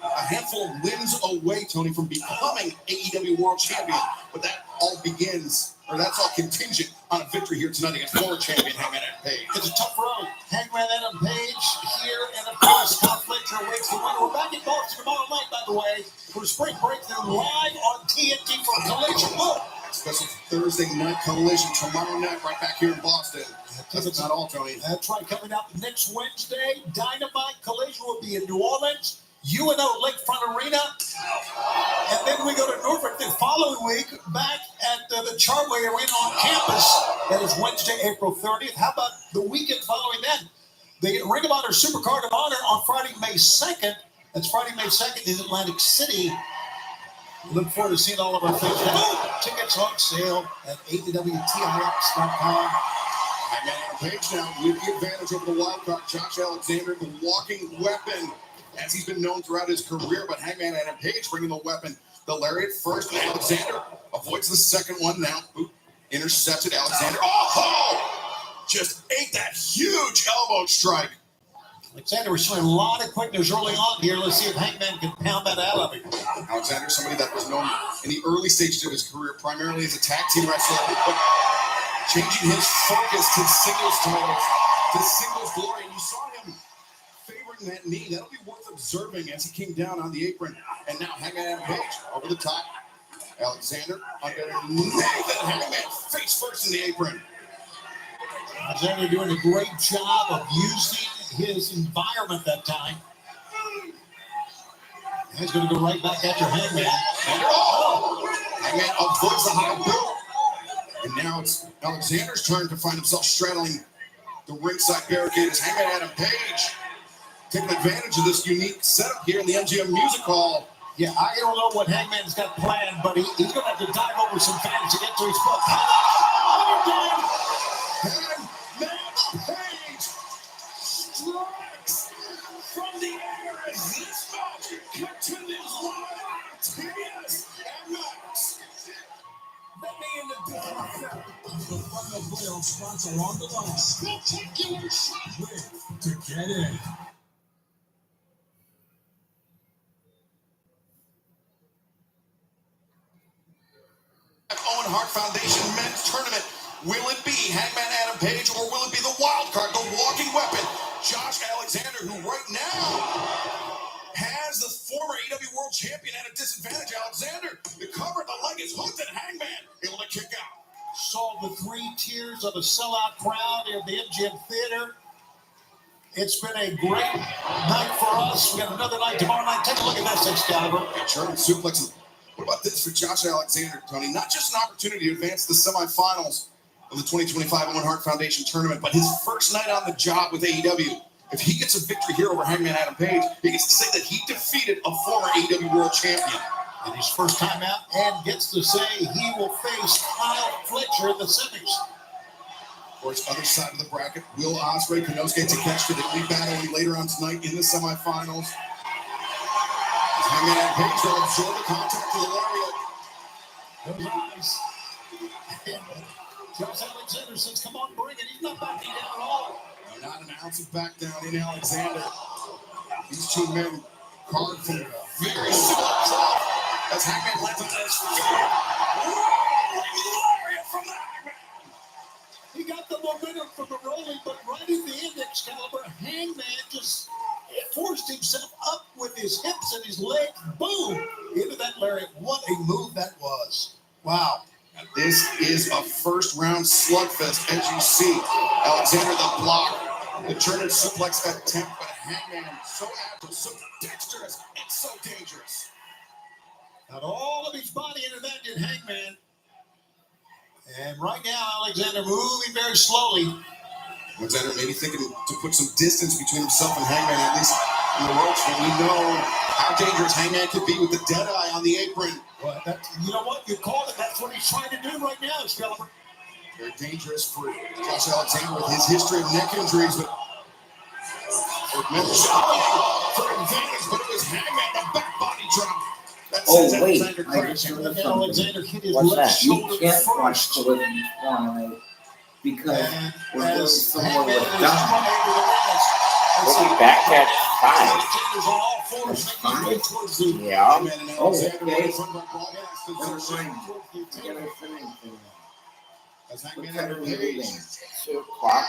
a handful of wins away, Tony, from becoming AEW World Champion. But that all begins, or that's all contingent on a victory here tonight against former champion Hangman Adam Page. It's a tough road. Hangman Adam Page here, and of course, Scott Fletcher awaits the winner. We're back in Boston tomorrow night, by the way, for Spring Breakthrough live on TNT for Collision. Look. Special Thursday night collision tomorrow night right back here in Boston. That's not all, Tony. That's right. Coming up next Wednesday, Dynamite Collision will be in New Orleans, UNO Lakefront Arena. And then we go to Norfolk the following week, back at the Chartway Arena on campus. That is Wednesday, April 30th. How about the weekend following that? The Ring of Honor Supercard of Honor on Friday, May 2nd. That's Friday, May 2nd in Atlantic City. Look forward to seeing all of our fans there. Tickets on sale at AWTIX.com. Hangman Adam Page now with the advantage over the wild card. Josh Alexander, the walking weapon, as he's been known throughout his career. But Hangman Adam Page bringing the weapon. The lariat first. Alexander avoids the second one now. Intercepted Alexander. Oh! Just ate that huge elbow strike. Alexander was showing a lot of quickness early on here. Let's see if Hangman can pound that out of him. Alexander, somebody that was known in the early stages of his career primarily as a tag team wrestler, but changing his focus to singles titles, to singles glory. And you saw him favoring that knee. That'll be worth observing as he came down on the apron. And now Hangman Adam Page over the top. Alexander underneath that Hangman face first in the apron. Alexander doing a great job of using his environment that time. He's going to go right back after Hangman. Hangman avoids the high bill. And now it's Alexander's turn to find himself straddling the ringside barricade as Hangman Adam Page taking advantage of this unique setup here in the MGM Music Hall. Yeah, I don't know what Hangman's got planned, but he's going to have to dive over some fans to get to his foot. Hangman Page strikes from the air as this match continues live on TBS and Max. Let me introduce myself. The Final Playoff spots are on the line. Spectacular shot. Where to get in. Owen Hart Foundation Men's Tournament. Will it be Hangman Adam Page or will it be the wild card, the walking weapon, Josh Alexander, who right now has the former AEW World Champion at a disadvantage. Alexander, the cover, the leg is hooked, and Hangman able to kick out. Saw the 3 tiers of a sellout crowd in the MGM Theater. It's been a great night for us. We got another night tomorrow night. Take a look at this, Excalibur. German suplex. What about this for Josh Alexander, Tony? Not just an opportunity to advance to the semifinals of the 2025 Owen Hart Foundation tournament, but his first night on the job with AEW. If he gets a victory here over Hangman Adam Page, he gets to say that he defeated a former AEW World Champion. And his first time out, and gets to say he will face Kyle Fletcher in the semis. Of course, other side of the bracket, Will Ospreay, Konosuke Takeshita, that we battling later on tonight in the semifinals. Hangman Adam Page will absorb the contact to the lariat. Those eyes. Josh Alexander says, come on, bring it. He's not backing down at all. Not an ounce of back down in Alexander. These two men carved from very similar cloth as Hangman lands on his feet. Lariat from the Hangman. He got the momentum from the rolling, but right at the end, Excalibur, Hangman just forced himself up with his hips and his leg. Boom! Into that lariat. What a move that was. Wow. And this is a first round slugfest, as you see. Alexander the block, the German suplex attempt, but Hangman so agile, so dexterous, and so dangerous. Got all of his body into that did Hangman. And right now, Alexander moving very slowly. Alexander maybe thinking to put some distance between himself and Hangman, at least in the ropes, when we know how dangerous Hangman could be with the dead eye on the apron. Well, you know what? You called it. That's what he's trying to do right now, Excalibur. Very dangerous for Josh Alexander with his history of neck injuries, but for advantage, but it was Hangman, the back body drop. That Oh, sends wait, Alexander I crashing. just Look noticed at something. Alexander hit his What's left that? You shoulder can't watch first. the living tonight because And we're going as somewhere Hangman with is Don. running to the ring, We'll be back at 5. Alexander's on all fours, making his way towards the Yeah. Hangman and Alexander Oh, okay. in front of our broadcast Never position. mind. I gotta finish. As What Hangman time and are we Page. leaving? 2 o'clock.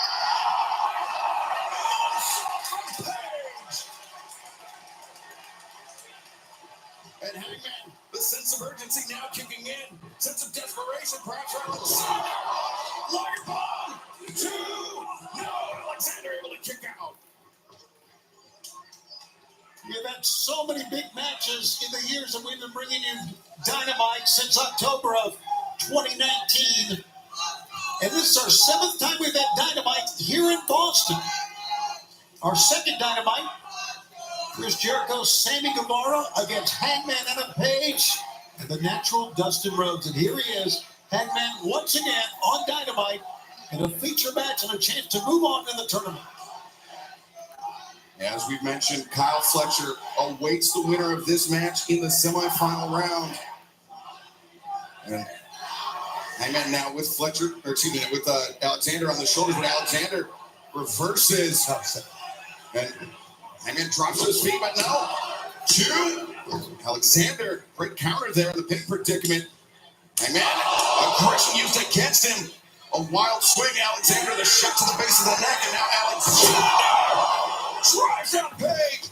And Hangman, the sense of urgency now kicking in. Sense of desperation, perhaps Alex. Liar bomb! 2! No! Alexander able to kick out. We've had so many big matches in the years that we've been bringing you Dynamite since October of 2019. And this is our 7th time we've had Dynamite here in Boston. Our second Dynamite, Chris Jericho, Sammy Guevara against Hangman Adam Page and the natural Dustin Rhodes. And here he is, Hangman once again on Dynamite in a feature match and a chance to move on in the tournament. As we've mentioned, Kyle Fletcher awaits the winner of this match in the semifinal round. And Hangman now with Fletcher, or excuse me, with Alexander on the shoulders, but Alexander reverses. And Hangman drops to his feet, but no. 2. Alexander, great counter there in the pin predicament. Hangman, aggression used against him. A wild swing, Alexander, the shot to the base of the neck, and now Alexander drives down Page.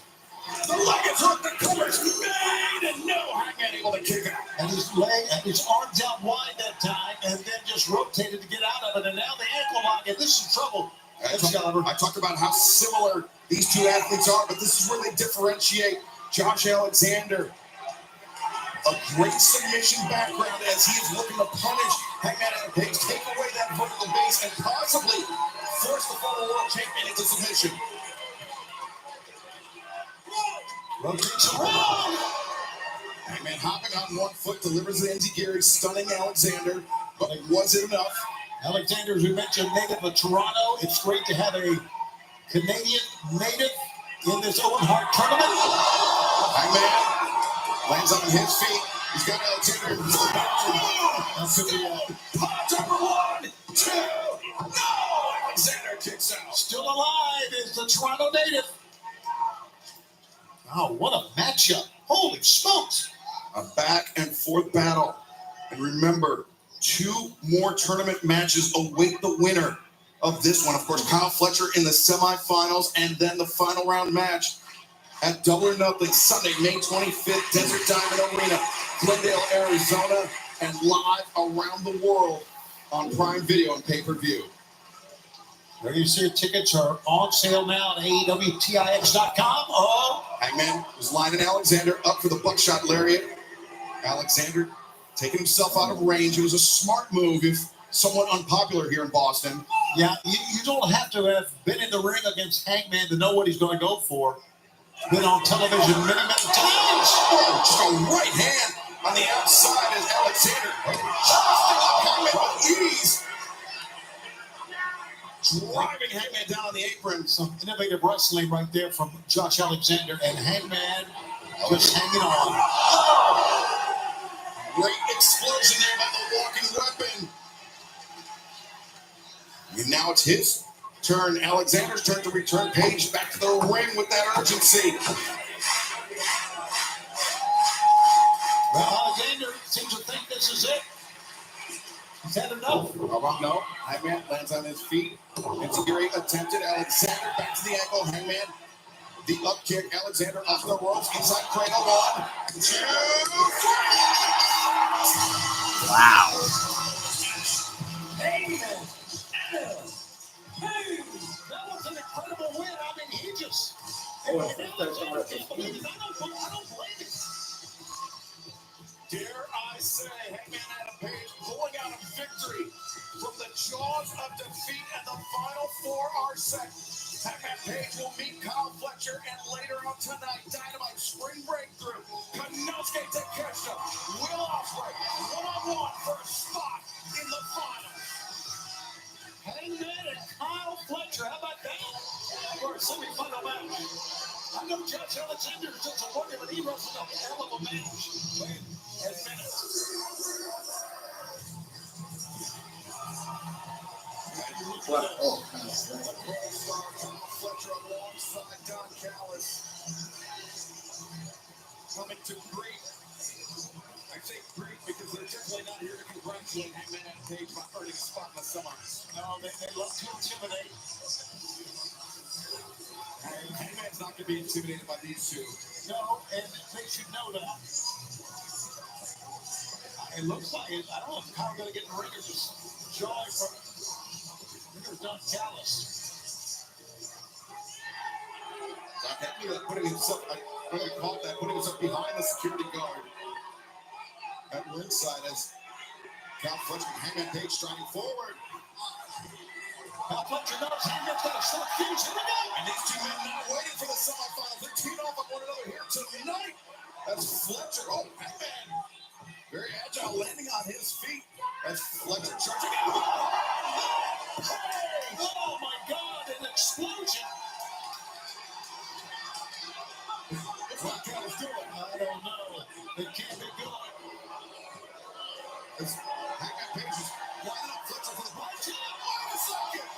The leg is hooked, the cover's made, and no Hangman able to kick out. And his leg and his arms out wide that time, and then just rotated to get out of it. And now the ankle lock, and this is trouble. I talked about how similar these two athletes are, but this is where they differentiate. Josh Alexander, a great submission background as he is looking to punish Hangman Adam Page, take away that vertical base, and possibly force the former world champion into submission. Rotates around. Hangman hopping on one foot, delivers the Enziguri, stunning Alexander, but was it enough? Alexander, as we mentioned, native of Toronto. It's great to have a Canadian native in this Owen Hart tournament. Hangman lands on his feet. He's got Alexander. Pops over 1, 2. No! Alexander kicks out. Still alive is the Toronto native. Oh, what a matchup. Holy smokes. A back and forth battle. And remember, 2 more tournament matches await the winner of this one. Of course, Kyle Fletcher in the semifinals, and then the final round match at Double or Nothing Sunday, May 25th, Desert Diamond Arena, Glendale, Arizona, and live around the world on Prime Video and pay-per-view. There you see tickets are on sale now at AEWTIX.com. Oh, Hangman was lining Alexander up for the buckshot lariat. Alexander taking himself out of range. It was a smart move, if somewhat unpopular here in Boston. yeah, you don't have to have been in the ring against Hangman to know what he's going to go for. Been on television many times. Oh, just a right hand on the outside as Alexander Hangman with ease. Driving Hangman down on the apron. Some innovative wrestling right there from Josh Alexander, and Hangman just hanging on. Great explosion there by the walking weapon. And now it's his turn. Alexander's turn to return Page back to the ring with that urgency. Well, Alexander seems to think this is it. He's had enough. No. Hangman lands on his feet. Enziguri attempted. Alexander back to the ankle. Hangman The up kick, Alexander off the ropes, inside cradle, 1, 2, 3. Wow. Hangman Adam Page. That was an incredible win. I mean, he just. I don't blame it. Dare I say, Hangman Adam Page pulling out a victory from the jaws of defeat, and the final 4 are set. Hangman Page will meet Kyle Fletcher, and later on tonight, Dynamite Spring Breakthrough, Konosuke Takeshita, Will Ospreay, one-on-one for a spot in the final. Hangman and Kyle Fletcher, how about that? For a semi-final match. I know Josh Alexander is just a wonder, but he wrestled a hell of a match. 10 minutes. What? Oh, kind of Fletcher alongside Don Callis. Coming to grief. I say grief because they're definitely not here to congratulate Hangman Adam Page by earning a spot in the semis. No, they love to intimidate. And Hangman's not going to be intimidated by these two. No, and they should know that. It looks like it. I don't know if Kyle's going to get in the ring or just joy from. Here's Don Callis. Putting himself, what do you call that? Putting himself behind the security guard at ringside as Kyle Fletcher and Hangman Page striding forward. Kyle Fletcher knows Hangman's got a short fuse. Here we go. And these two men not waiting for the semifinals. They're teaming off on one another here tonight. That's Fletcher. Oh, Hangman. Very agile, landing on his feet. That's Fletcher charging out. Oh my God, an explosion. What Callis doing? I don't know. It can't be good. It's Hangman Page is lining up Fletcher for the ball. Wait a second.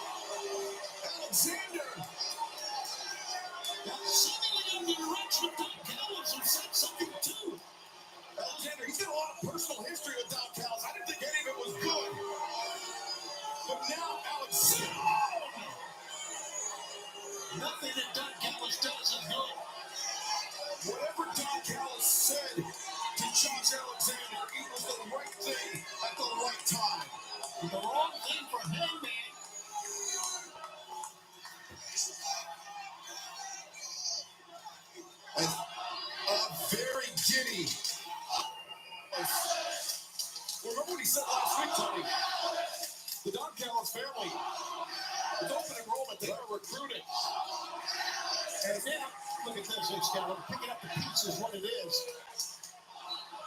Alexander. Now seemingly in the direction of Don Callis, who said something too. Alexander, he's got a lot of personal history with Don Callis. I didn't think any of it was good. But now Alexander. Nothing that Don Callis does is good. Whatever Don Callis said to Josh Alexander, it was the right thing at the right time. The wrong thing for Hangman. And very giddy. Remember what he said last week, Tony? The Don Callis family, with open enrollment, they are recruiting. And now, look at this, it's kind of picking up the pieces, what it is.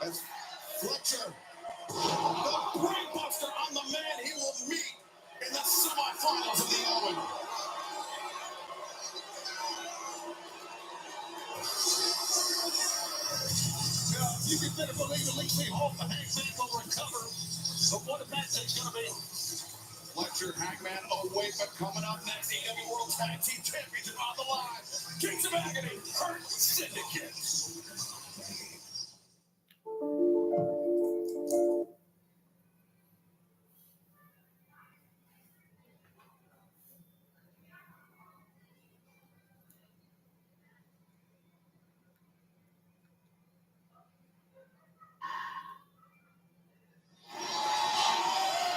As Fletcher, the brainbuster on the man he will meet in the semifinals of the Owen. You can better believe at least we hope the Hangman will recover. But what a match it's going to be. Fletcher, Hangman, away, but coming up next, AEW World Tag Team Championship on the line. Kings of Agony, Hurt Syndicate.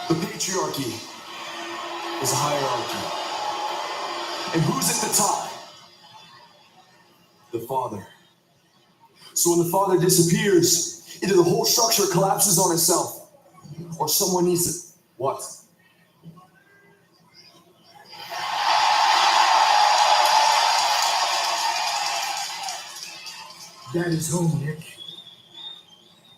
The patriarchy is a hierarchy. And who's at the top? The father. So when the father disappears, either the whole structure collapses on itself, or someone needs to... What? Dad is home, Nick.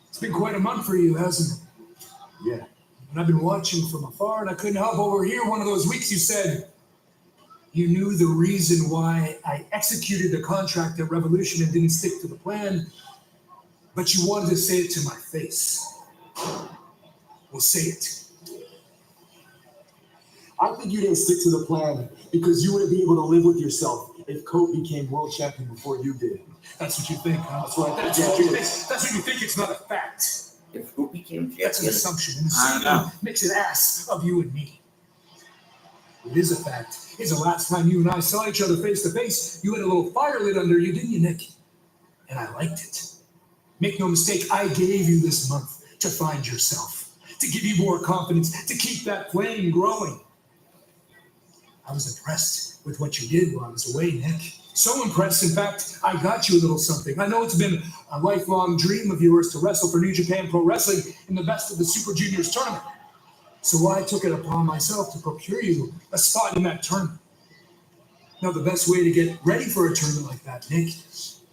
It's been quite a month for you, hasn't it? Yeah. And I've been watching from afar, and I couldn't help overhear one of those weeks you said you knew the reason why I executed the contract at Revolution and didn't stick to the plan, but you wanted to say it to my face. Well, say it. I think you didn't stick to the plan because you wouldn't be able to live with yourself if Cope became world champion before you did. That's what you think, huh? That's what I That's think. what you think. That's what you think. It's not a fact. If who became That's an champion? assumption. And I know. makes an ass of you and me. It is a fact is the last time you and I saw each other face to face, you had a little fire lit under you, didn't you, Nick? And I liked it. Make no mistake, I gave you this month to find yourself, to give you more confidence, to keep that flame growing. I was impressed with what you did while I was away, Nick. So impressed, in fact, I got you a little something. I know it's been a lifelong dream of yours to wrestle for New Japan Pro Wrestling in the Best of the Super Juniors tournament. So I took it upon myself to procure you a spot in that tournament. Now, the best way to get ready for a tournament like that, Nick,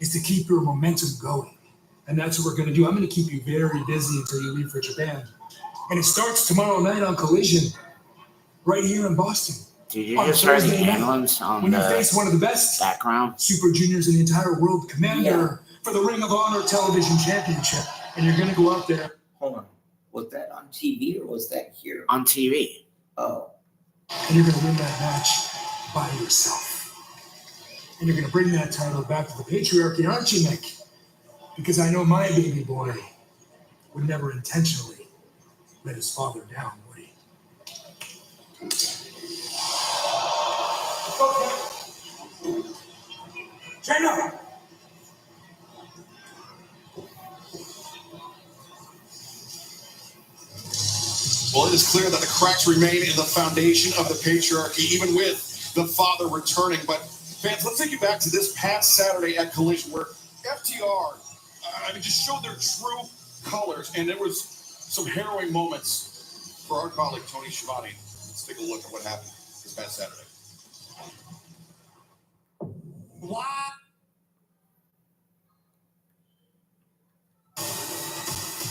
is to keep your momentum going. And that's what we're going to do. I'm going to keep you very busy until you leave for Japan. And it starts tomorrow night on Collision, right here in Boston. Did you On just hear the Thursday night, ambulance on when you the face one of the best background? Super Juniors in the entire world, commander for the Ring of Honor Television Championship. And you're going to go out there. Hold on. Was that on TV or was that here? On TV. Oh. And you're going to win that match by yourself. And you're going to bring that title back to the patriarchy, aren't you, Nick? Because I know my baby boy would never intentionally let his father down, would he? Okay. Jenna! Well, it is clear that the cracks remain in the foundation of the patriarchy, even with the father returning. But fans, let's take you back to this past Saturday at Collision, where FTR, just showed their true colors, and there was some harrowing moments for our colleague Tony Schiavone. Let's take a look at what happened this past Saturday. Wow.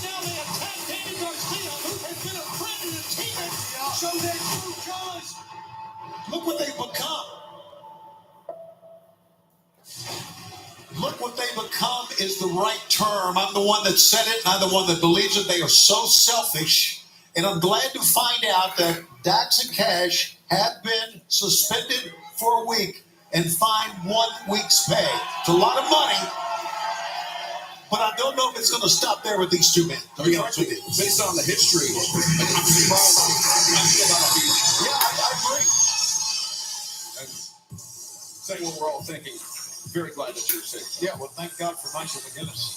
Now they attack Danny Garcia, who has been a friend and a teammate. Show their true colors. Look what they've become. Look what they become is the right term. I'm the one that said it, and I'm the one that believes it. They are so selfish. And I'm glad to find out that Dax and Cash have been suspended for a week and fined 1 week's pay. It's a lot of money, but I don't know if it's going to stop there with these two men. To be honest with you. Based on the history, I'm surprised. I agree. And saying what we're all thinking. Very glad that you're safe. Yeah, well, thank God for Michael McGinnis.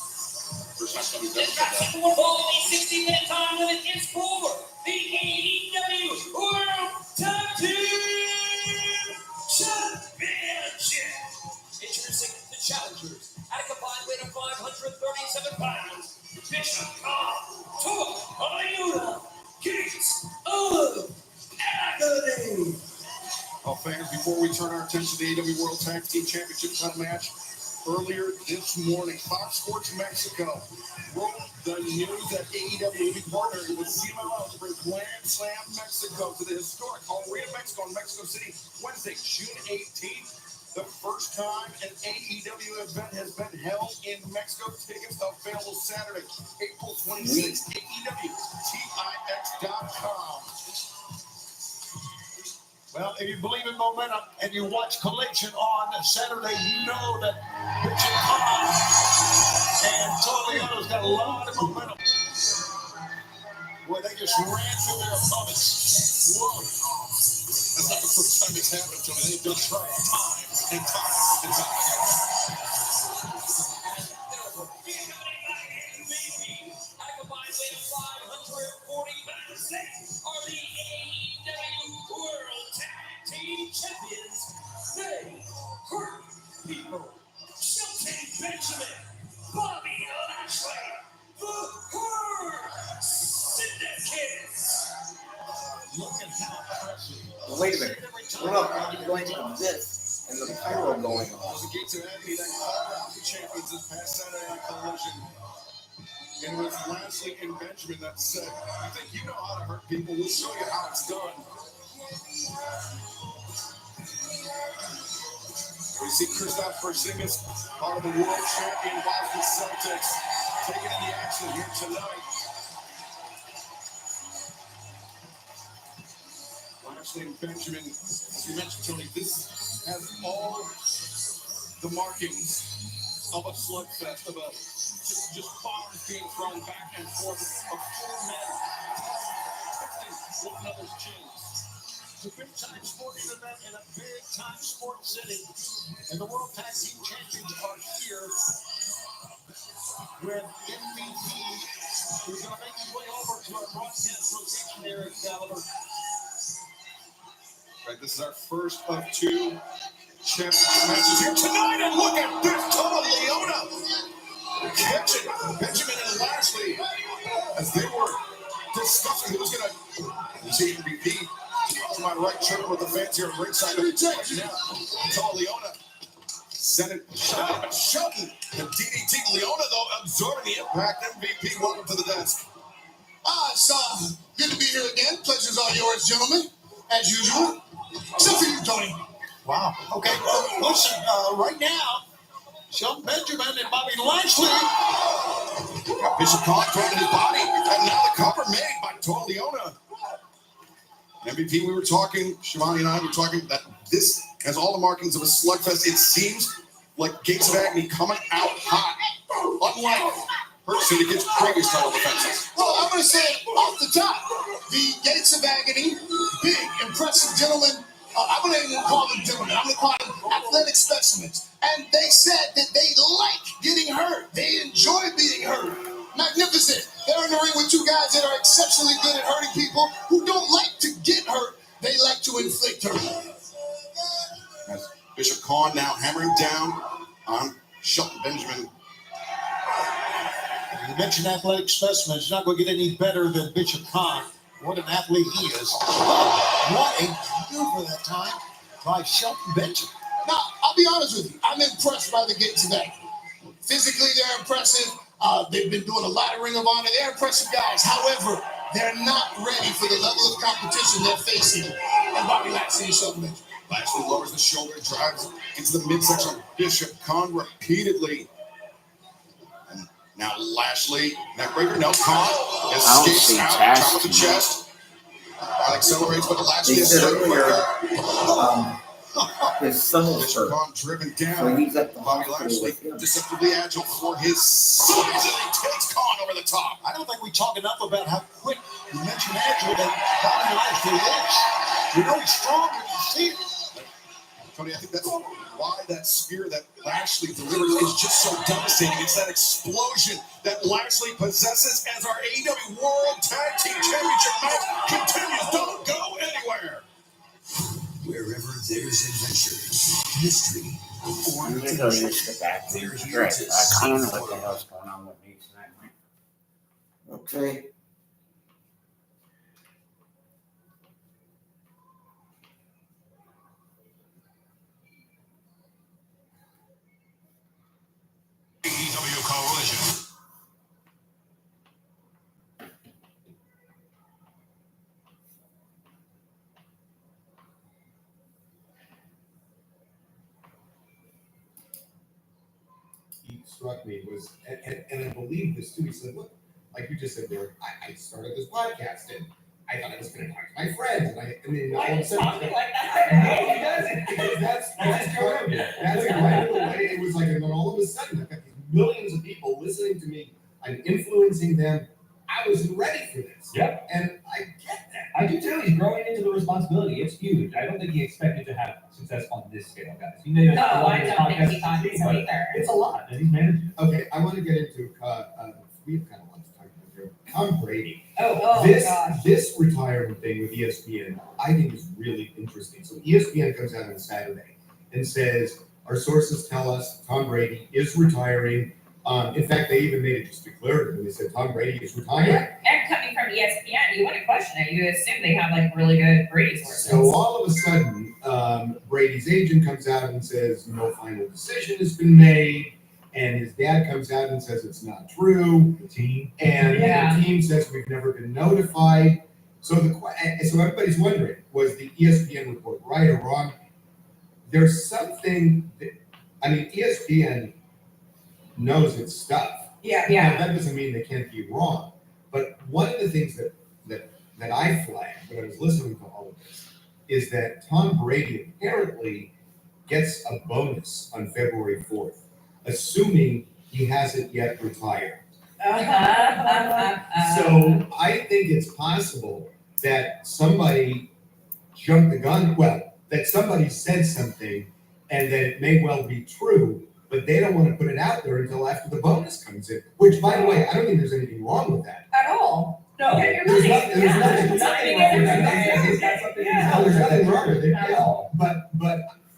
First time somebody's This done match that. will follow a 60-minute time limit is for the AEW World Tag Team Championship. Introducing the challengers at a combined weight of 537 pounds. Bishop Khan, Toa Ayuda, Gates of Agony. Well, fans, before we turn our attention to the AEW World Tag Team Championship title match, earlier this morning, Fox Sports Mexico wrote the news that AEW will be partnering with CMLL to bring Grand Slam Mexico to the historic Arena Mexico in Mexico City, Wednesday, June 18th. The first time an AEW event has been held in Mexico. Tickets available Saturday, April 26th. AEWTIX.com. Well, if you believe in momentum and you watch Collision on Saturday, you know that Richard Khan and Toledo's got a lot of momentum. Boy, they just ran through their opponents. Whoa. That's not the first time it's happened to me. They've done time and time and time again. Champions, they hurt people. Shelton Benjamin, Bobby Lashley, the Hurt Syndicate. Look at how impressive. Wait a minute. What about going like this and the pyro going on? The Gates of Agony that crowned the champions this past Saturday on Collision. And it was Lashley and Benjamin that said, "I think you know how to hurt people. We'll show you how it's done." We see Kristaps Porzingis, part of the world champion Boston Celtics, taking in the action here tonight. Lashley and Benjamin, as you mentioned, Tony, this has all the markings of a slugfest, of a just bombs being thrown back and forth, of four men one another's chins. It's a big-time sporting event in a big-time sports city. And the World Tag Team Champions are here with MVP, who's going to make his way over to our broadcast location here at Caliber. Right, this is our first of two championship matches here tonight. And look at this, Total Leona catching Benjamin and Lashley as they were discussing who's going to, you see MVP. To my right, chirping with the fans here at ringside. Total Leona sent it, shouting the DDT. Leona, though, absorbing the impact. MVP, welcome to the desk. It's good to be here again. Pleasure's all yours, gentlemen, as usual. Except for you, Tony. Wow. Okay, well, listen, right now, Shelton Benjamin and Bobby Lashley. Got Bishop Khan throwing his body, and now the cover made by Total Leona. MVP, we were talking, Shivani and I were talking that this has all the markings of a slugfest. It seems like Gates of Agony coming out hot, unlike her syndicate's previous title defenses. Well, I'm going to say it off the top. The Gates of Agony, big, impressive gentlemen. I'm going to even call them gentlemen. I'm going to call them athletic specimens. And they said that they like getting hurt. They enjoy being hurt. Magnificent. They're in the ring with two guys that are exceptionally good at hurting people who don't like to get hurt. They like to inflict hurt. As Bishop Khan now hammering down on Shelton Benjamin. You mentioned athletic specimens. You're not going to get any better than Bishop Khan. What an athlete he is. What a maneuver that time by Shelton Benjamin. Now, I'll be honest with you. I'm impressed by the Gates of Agony. Physically, they're impressive. They've been doing a lot of Ring of Honor. They're impressive guys. However, they're not ready for the level of competition they're facing. And Bobby Lashley and Shelton Benjamin. Lashley lowers the shoulder, drives into the midsection of Bishop Khan repeatedly. And now Lashley, neckbreaker, now Khan escapes out, top of the chest. Accelerates, but Lashley They is said so earlier, his son was Bishop hurt, Khan driven down. so he's at the Bobby hospital Lashley with him. deceptively agile for his size, and he takes Khan over the top. I don't think we talk enough about how quick you mentioned agile that Bobby Lashley is. You know he's strong when you see it. Tony, I think that's why that spear that Lashley delivers is just so devastating. It's that explosion that Lashley possesses as our AEW World Tag Team Championship match continues. Don't go anywhere. Wherever there's adventure, mystery, or I'm gonna go use the bathroom. they're here Great. to I don't know seek what the for. hell's going on with me tonight, Mike. Okay. AEW Coalition. He struck me was, and I believe this too. He said, look, like you just said there, I started this podcast and I thought I was going to talk to my friends. And then all of a sudden, Talking like that. because that's right of the way it was like, and then all of a sudden, I've got these millions of people listening to me. I'm influencing them. I wasn't ready for this. Yep. And I get that. I do too. He's growing into the responsibility. It's huge. I don't think he expected to have success on this scale, guys. He may have No, a lot I of his don't think podcasts he thought to see, so but either. It's a lot, and he's managing. Okay, I want to get into, we have kind of lots to talk about here. Tom Brady. Oh, This retirement thing with ESPN, I think is really interesting. So ESPN comes out on Saturday and says, our sources tell us Tom Brady is retiring. In fact, they even made it just declarative. They said Tom Brady is retiring. And coming from ESPN, you wouldn't question it. You assume they have like really good Brady sources. So all of a sudden, Brady's agent comes out and says no final decision has been made. And his dad comes out and says it's not true. The team. And Yeah. the team says we've never been notified. So so everybody's wondering, was the ESPN report right or wrong? There's something that, ESPN knows its stuff. Yeah. Now, that doesn't mean they can't be wrong. But one of the things that I flagged when I was listening to all of this is that Tom Brady apparently gets a bonus on February 4th, assuming he hasn't yet retired. So I think it's possible that somebody jump the gun. Well, that somebody said something and that it may well be true, but they don't want to put it out there until after the bonus comes in. Which, by the way, I don't think there's anything wrong with that. At all. No, Get your There's money. nothing- there's Yeah. nothing- There's nothing wrong with that. He's got something in his No, there's nothing contract. wrong with it. At all. But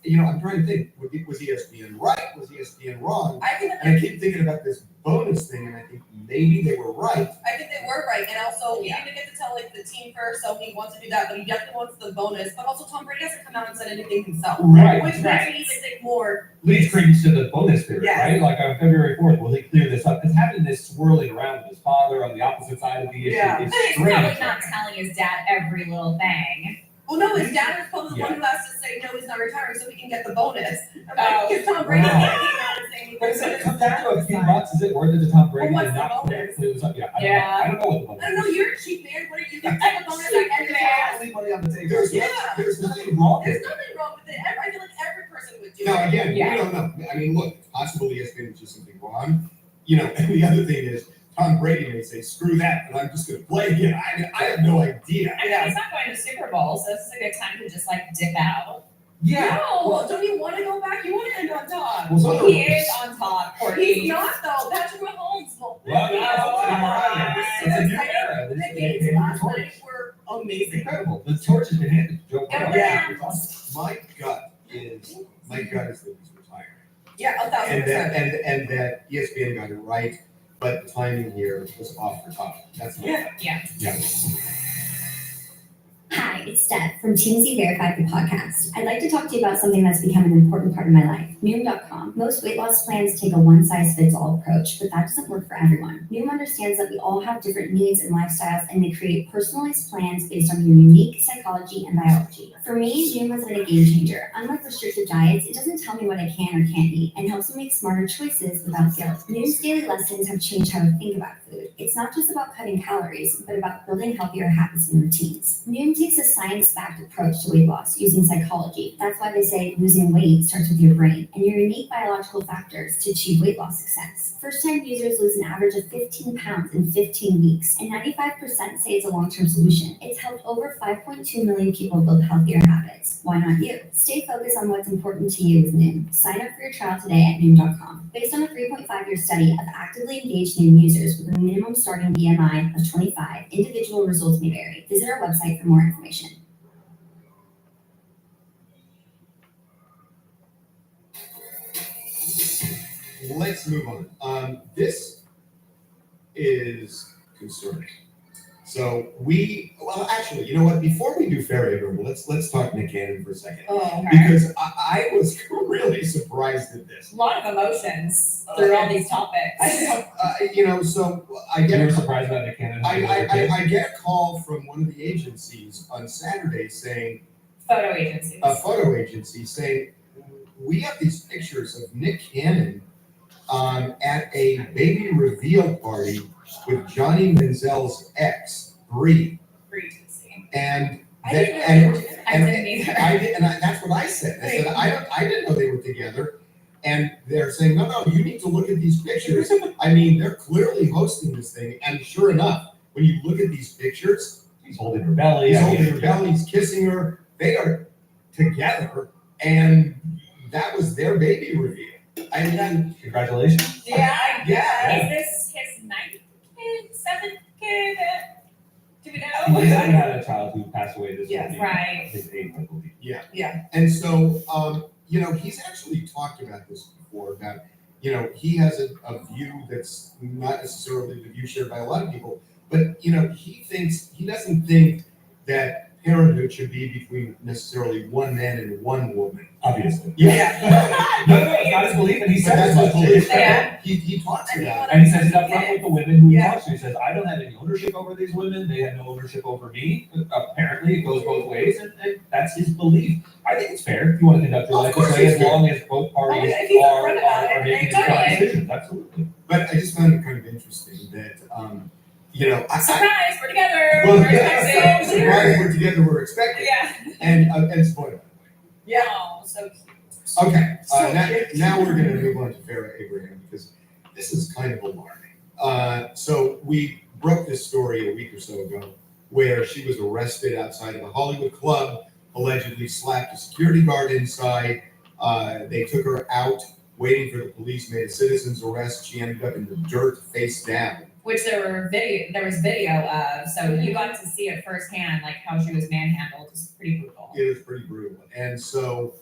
I'm trying to think. Was ESPN right? Was ESPN wrong? I think that And I keep thinking about this bonus thing, and I think maybe they were right. I think they were right, and also he Yeah. didn't get to tell like the team first, so he wants to do that, but he definitely wants the bonus. But also Tom Brady hasn't come out and said anything himself, Right, which makes right. me even think more. Leads credence to the bonus theory, Yes. right? Like on February 4th, will he clear this up? Because having this swirling around with his father on the opposite side of the issue Yeah. is But he's probably strange. not telling his dad every little thing. Well, no, his dad is probably the Yeah. one who has to say no, he's not retiring, so he can get the bonus. Oh. Because Tom Brady Wow. can't came out and say anything. But is it come down to a few bucks? Is it worth it to Tom Brady Well, to what's the not bonus? clear this up? Yeah, Yeah. I don't know what the bonus I don't know, you're a cheap man. What are you gonna get the bonus at end of the year? Leave money on the table. Yeah. There's nothing wrong with There's it. nothing wrong with it. I feel like every person would do Now, it. again, Yeah. we don't know. I mean, look, possibly ESPN was just something wrong. And the other thing is, Tom Brady may say, screw that, and I'm just going to play again. I have no idea. I mean, he's not going to Super Bowl, so this is a good time to just like dip out. Yeah. No, don't you want to go back? You want to end on top. Well, so He is on top, Courtney. He's not though. Patrick Mahomes. Well, it's a new era. The This is games a last torch. night were amazing. Incredible. The torch has been handed to Joe Burrow. Yeah. It's awesome. My gut is that he's retiring. Yeah, 1,000%. And that ESPN got it right, but the timing here was off the top. That's my gut. Yeah. Yeah. Hi, it's Steph from TMZ Verified the podcast. I'd like to talk to you about something that's become an important part of my life, Noom.com. Most weight loss plans take a one-size-fits-all approach, but that doesn't work for everyone. Noom understands that we all have different needs and lifestyles, and they create personalized plans based on your unique psychology and biology. For me, Noom has been a game changer. Unlike restrictive diets, it doesn't tell me what I can or can't eat and helps me make smarter choices without guilt. Noom's daily lessons have changed how I think about food. It's not just about cutting calories, but about building healthier habits and routines. Noom takes a science-backed approach to weight loss using psychology. That's why they say losing weight starts with your brain and your unique biological factors to achieve weight loss success. First-time users lose an average of 15 pounds in 15 weeks, and 95% say it's a long-term solution. It's helped over 5.2 million people build healthier habits. Why not you? Stay focused on what's important to you with Noom. Sign up for your trial today at Noom.com. Based on a 3.5-year study of actively engaged Noom users with a minimum starting BMI of 25, individual results may vary. Visit our website for more information. Let's move on. This is concerning. So actually, you know what? Before we do Fair Abraham, let's talk Nick Cannon for a second. Oh, Because I was really surprised at this. A lot of emotions through all these topics. So I You get were a surprised by the Canada. I get a call from one of the agencies on Saturday saying, Photo agencies. a photo agency saying, we have these pictures of Nick Cannon at a baby reveal party with Johnny Manziel's ex, Bree. Free to see. And I didn't know they were together. I didn't either. that's what I said. I said, I didn't know they were together. And they're saying, no, you need to look at these pictures. I mean, they're clearly hosting this thing. And sure enough, when you look at these pictures, He's holding her belly. he's holding her belly, he's kissing her. They are together. And that was their baby reveal. I mean, Congratulations. Yeah, I Yeah. Is this his 9th kid, 7th kid? Do we He know? recently had a child who passed away this Yes, week. right. His 8th, I believe. yeah. And so, he's actually talked about this before, about, he has a view that's not necessarily the view shared by a lot of people, but, he doesn't think that parenthood should be between necessarily one man and one woman. Obviously. Yeah. No, it's not his belief, and he But says that's his belief. Yeah. He talks about it. And he says it up front with the women who he Yeah. talks to. He says, I don't have any ownership over these women. They have no ownership over me. Apparently, it goes both ways, and that's his belief. I think it's fair if you want to conduct your Of life course this way, it's as fair. long as both parties if he's are upfront about it, making then the right totally. decisions. Absolutely. But I just found it kind of interesting that, Surprise, we're together. well, We're yeah, expecting. surprise, we're together, we're expecting. Yeah. And spoiler. Yeah. Oh, so cute. Okay, So now we're gonna move on to Farrah Abraham, because this is kind of alarming. So we broke this story a week or so ago, where she was arrested outside of a Hollywood club allegedly slapped a security guard inside. They took her out, waiting for the police, made a citizen's arrest. She ended up in the dirt, face down. Which there was video of, so you got to see it firsthand, like how she was manhandled. It's pretty brutal. It was pretty brutal. And so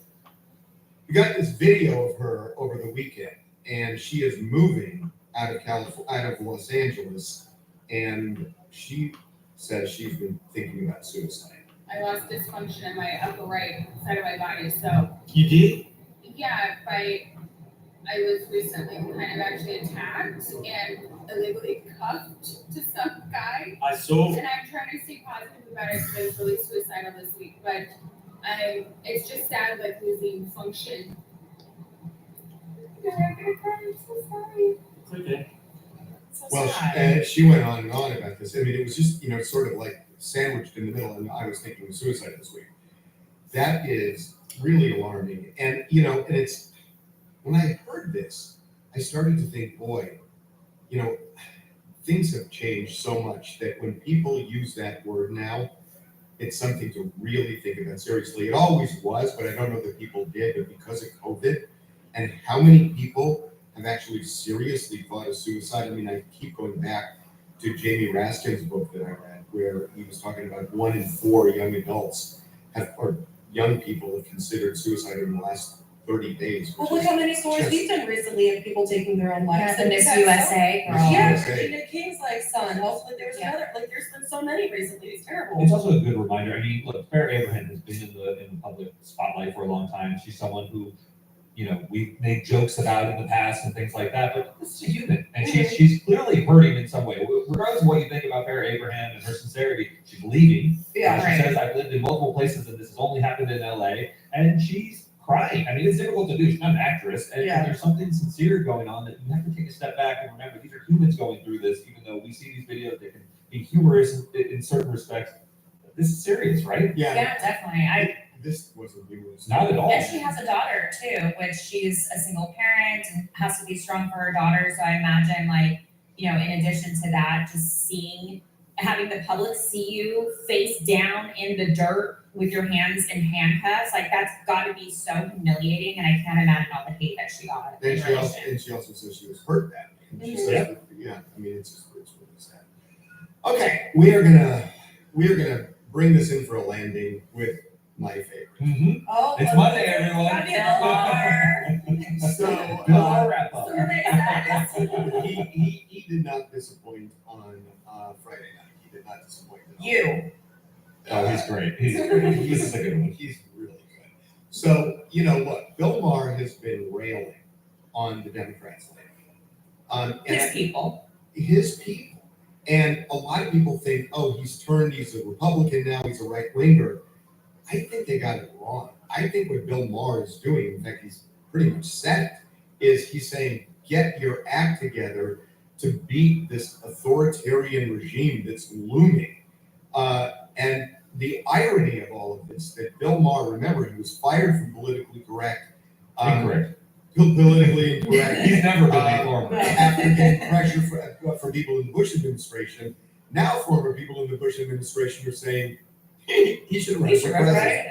we got this video of her over the weekend, and she is moving out of out of Los Angeles, and she says she's been thinking about suicide. I lost dysfunction in my upper right side of my body, so You did? yeah, I was recently kind of actually attacked and illegally cuffed to some guy. I saw. And I'm trying to stay positive about it because I was really suicidal this week, but it's just sad, like losing function. I'm gonna cry, I'm so sorry. It's okay. So Well, sad. she went on and on about this. I mean, it was just, sort of like sandwiched in the middle, and I was thinking of suicide this week. That is really alarming. And, and it's, when I heard this, I started to think, boy, things have changed so much that when people use that word now, it's something to really think about seriously. It always was, but I don't know that people did, but because of COVID and how many people have actually seriously thought of suicide. I mean, I keep going back to Jamie Raskin's book that I read, where he was talking about 1 in 4 young adults or young people have considered suicide in the last 30 days. Well, look how many stories we've done recently of people taking their own lives. Yeah, the Miss That's USA so- girl. Yeah, USA. Regina King's like son. Hopefully there was another, there's been so many recently. It's terrible. It's also a good reminder. I mean, look, Farrah Abraham has been in the public spotlight for a long time. She's someone who, we've made jokes about in the past and things like that, but this is a human. And she's clearly hurting in some way. Regardless of what you think about Farrah Abraham and her sincerity, she's leaving. Yeah, She says, I've lived in multiple places and this has only happened in LA. And she's crying. I mean, it's difficult to do. She's not an actress. And there's something sincere going on that you have to take a step back and remember these are humans going through this, even though we see these videos that can be humorous in certain respects. This is serious, right? Yeah, definitely. This wasn't humorous. Not at all. And she has a daughter too, which she's a single parent and has to be strong for her daughter. So I imagine in addition to that, just having the public see you face down in the dirt with your hands in handcuffs, that's gotta be so humiliating. And I can't imagine all the hate that she got. And she also says she was hurt badly. And she says, I mean, it's really sad. Okay, we are gonna bring this in for a landing with my favorite. Mm-hmm. Oh, It's Monday, everyone. So, Bill Maher wrap up. he did not disappoint on Friday night. He did not disappoint at all. You. Oh, he's great. This is a good one. He's really good. So, look, Bill Maher has been railing on the Democrats lately. His people. And a lot of people think, oh, he's a Republican now, he's a right-winger. I think they got it wrong. I think what Bill Maher is doing, in fact, he's pretty much said it, is he's saying, get your act together to beat this authoritarian regime that's looming. And the irony of all of this, that Bill Maher, remember, he was fired from politically correct. Incorrect. Politically incorrect. He's never been informed. After getting pressure for people in the Bush administration, now former people in the Bush administration are saying, hey, he should run for president.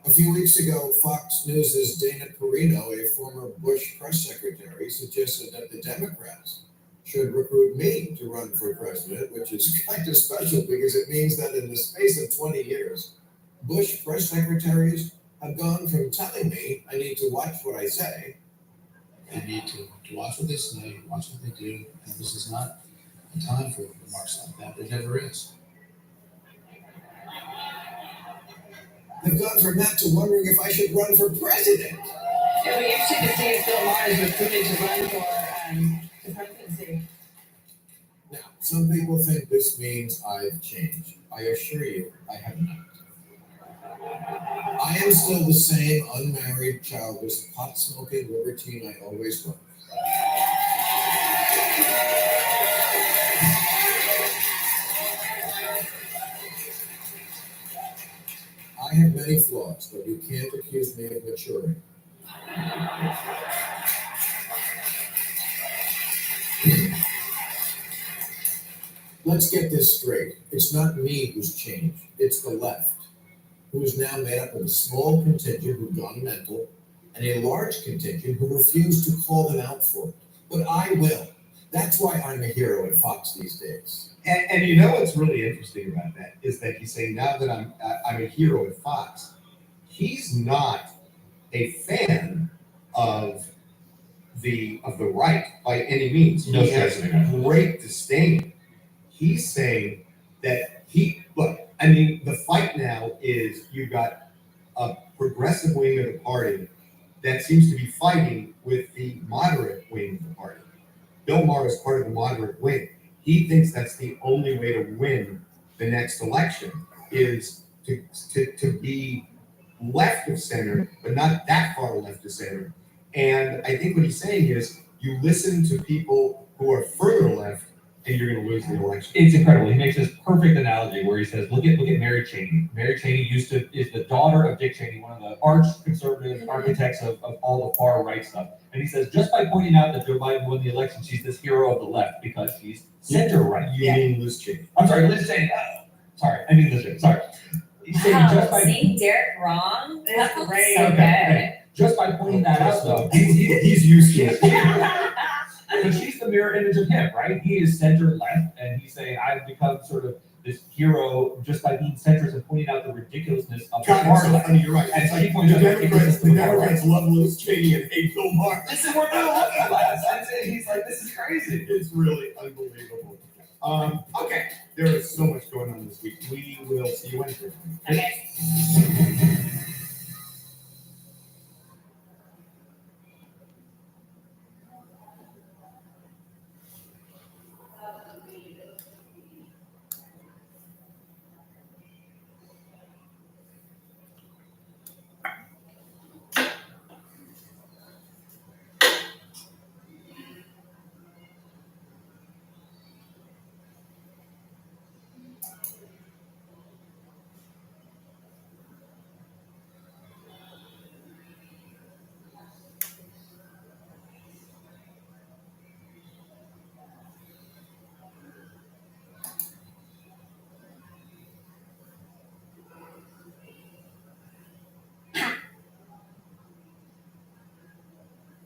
A few weeks ago, Fox News' Dana Perino, a former Bush press secretary, suggested that the Democrats should recruit me to run for president, which is kind of special because it means that in the space of 20 years, Bush press secretaries have gone from telling me I need to watch what I say, I need to watch what they say, watch what they do, and this is not a time for remarks like that. It never is. I've gone from that to wondering if I should run for president. It'll be interesting to see if Bill Maher is recruited to run for the presidency. Now, some people think this means I've changed. I assure you, I have not. I am still the same unmarried, childless, pot-smoking libertine I always was. I have many flaws, but you can't accuse me of maturing. Let's get this straight. It's not me who's changed. It's the left. who is now made up of a small contingent who've gone mental and a large contingent who refuse to call them out for it. But I will. That's why I'm a hero at Fox these days. And you know what's really interesting about that is that he's saying now that I'm a hero at Fox, he's not a fan of the right by any means. No He has stress in it. great disdain. He's saying that the fight now is you've got a progressive wing of the party that seems to be fighting with the moderate wing of the party. Bill Maher is part of the moderate wing. He thinks that's the only way to win the next election is to be left of center, but not that far left of center. And I think what he's saying is you listen to people who are further left and you're going to lose the election. It's incredible. He makes this perfect analogy where he says, look at Mary Cheney. Mary Cheney is the daughter of Dick Cheney, one of the arch conservative architects of all the far right stuff. And he says, just by pointing out that Joe Biden won the election, she's this hero of the left because she's center right. You mean Liz Cheney? I'm sorry, Liz Cheney. Sorry, I mean Liz Cheney. Sorry. He's saying just by seeing Derek wrong, that's Great, so okay. Just by pointing that out, though, he's used to it. But she's the mirror image of him, right? He is center left, and he's saying, I've become sort of this hero just by being centrist and pointing out the ridiculously of the far left. You're right. And so he points out The Democrats love Liz Cheney and hate Bill Maher. This is where Bill was. He's like, this is crazy. It's really unbelievable. Okay, there is so much going on this week. We will see you Wednesday. Okay.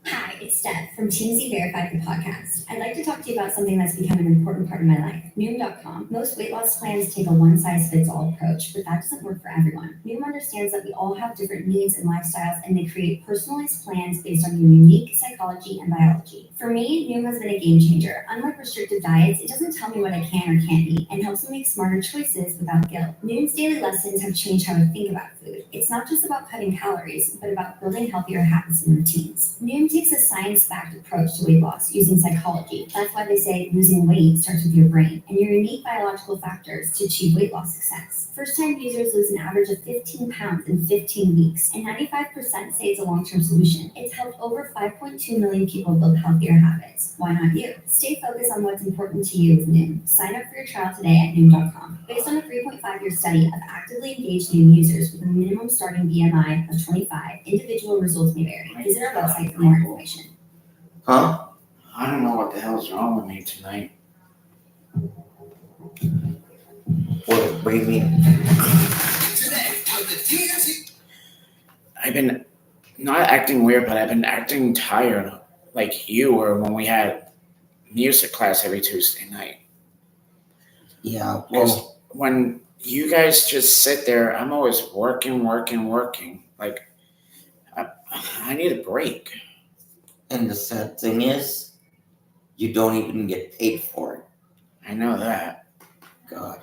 Hi, it's Steph from TMZ Verified the podcast. I'd like to talk to you about something that's become an important part of my life, Noom.com. Most weight loss plans take a one-size-fits-all approach, but that doesn't work for everyone. Noom understands that we all have different needs and lifestyles, and they create personalized plans based on your unique psychology and biology. For me, Noom has been a game changer. Unlike restrictive diets, it doesn't tell me what I can or can't eat and helps me make smarter choices without guilt. Noom's daily lessons have changed how I think about food. It's not just about cutting calories, but about building healthier habits and routines. Noom takes a science-backed approach to weight loss using psychology. That's why they say losing weight starts with your brain and your unique biological factors to achieve weight loss success. First-time users lose an average of 15 pounds in 15 weeks, and 95% say it's a long-term solution. It's helped over 5.2 million people build healthier habits. Why not you? Stay focused on what's important to you with Noom. Sign up for your trial today at Noom.com. Based on a 3.5-year study of actively engaged Noom users with a minimum starting BMI of 25, individual results may vary. Visit our website for more information. Huh? I don't know what the hell's wrong with me tonight. What do you mean? Today on the TNT. I've been not acting weird, but I've been acting tired, like you were when we had music class every Tuesday night. Yeah, Because well, when you guys just sit there, I'm always working. Like, I need a break. and the sad thing is, you don't even get paid for it. I know that. God.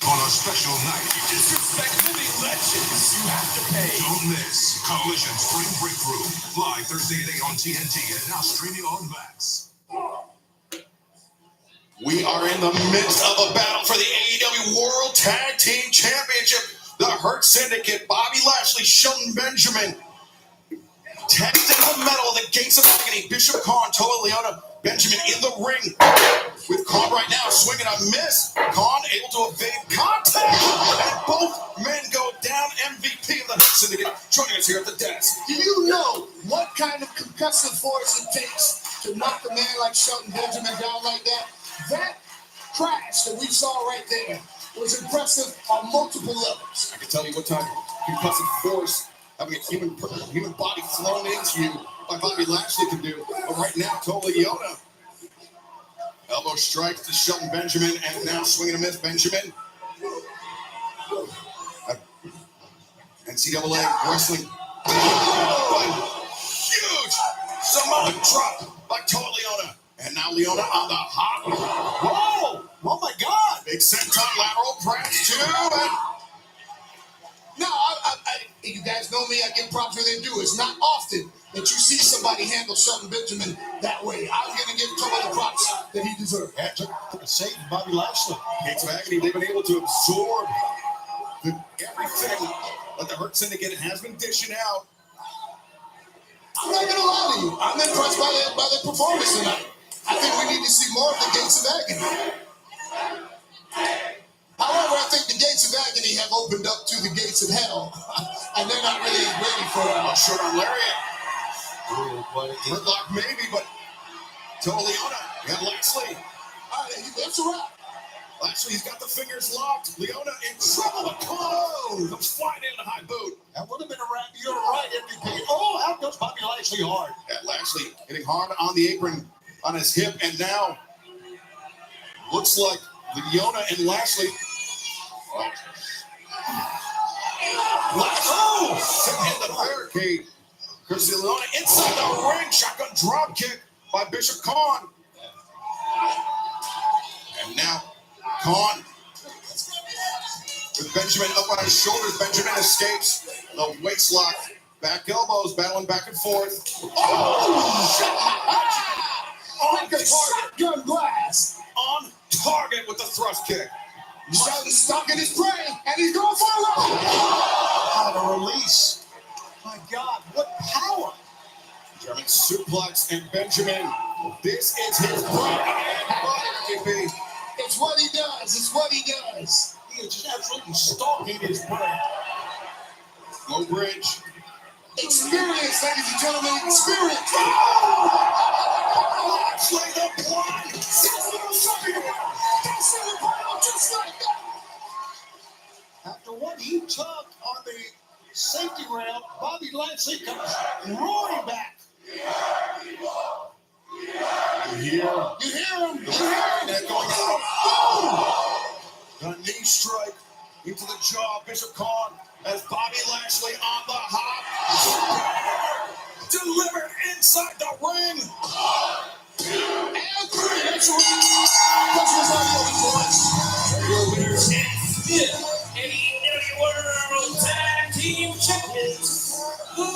On a special night, disrespect living legends. You have to pay. Don't miss Collision Spring Breakthrough. Live Thursday at 8 on TNT and now streaming on Max. We are in the midst of a battle for the AEW World Tag Team Championship. The Hurt Syndicate, Bobby Lashley, Shelton Benjamin, testing the metal of the Gates of Agony, Bishop Khan, Toa Leona, Benjamin in the ring with Khan right now swinging a miss. Khan able to evade contact, and both men go down. MVP of the Hurt Syndicate joining us here at the desk. Do you know what kind of concussive force it takes to knock a man like Shelton Benjamin down like that? That crash that we saw right there was impressive on multiple levels. I can tell you what type of concussive force having a human body thrown into you by Bobby Lashley can do. But right now, Tola Leona. Elbow strikes to Shelton Benjamin, and now swinging a miss, Benjamin. NCAA wrestling. Huge Samoan drop by Tola Leona. And now Leona on the hop. Whoa! Oh my God! Big senton lateral press too. And No, you guys know me, I give props where they do. It's not often that you see somebody handle Shelton Benjamin that way. I'm going to give Tola the props that he deserves. yeah, took a save from Bobby Lashley. Gates of Agony, they've been able to absorb everything that the Hurt Syndicate has been dishing out. I'm not going to lie to you. I'm impressed by their performance tonight. I think we need to see more of the Gates of Agony. However, I think the Gates of Agony have opened up to the Gates of Hell, and they're not really ready for a short on Lariat. Gridlock maybe, but Tola Leona, you have Lashley. All right, that's a wrap. Lashley's got the fingers locked. Leona in trouble. Oh, comes flying in a high boot. That would have been a wrap. You're right, MVP. Oh, out goes Bobby Lashley hard. Yeah, Lashley hitting hard on the apron on his hip, and now looks like Leona and Lashley. Oh, hit the barricade. Chris Leona inside the ring. Shotgun drop kick by Bishop Khan. And now Khan with Benjamin up on his shoulders. Benjamin escapes the waist lock. Back elbows battling back and forth. Like a shotgun blast. On target with the thrust kick. Shelton's stuck in his prey, and he's going for a run. How to release. My God, what power. German suplex and Benjamin. This is his bread and butter, MVP. It's what he does. It's what he does. He is just absolutely stalking his prey. Low bridge. Experience, ladies and gentlemen, experience. Lashley the blind. Just like that. After what he took on the safety rail, Bobby Lashley comes roaring back. You hear him. You hear him. That going out. A knee strike into the jaw. Bishop Khan as Bobby Lashley on the hop. Delivered inside the ring. And three. That's Your winners and AEW World Tag Team Champions, the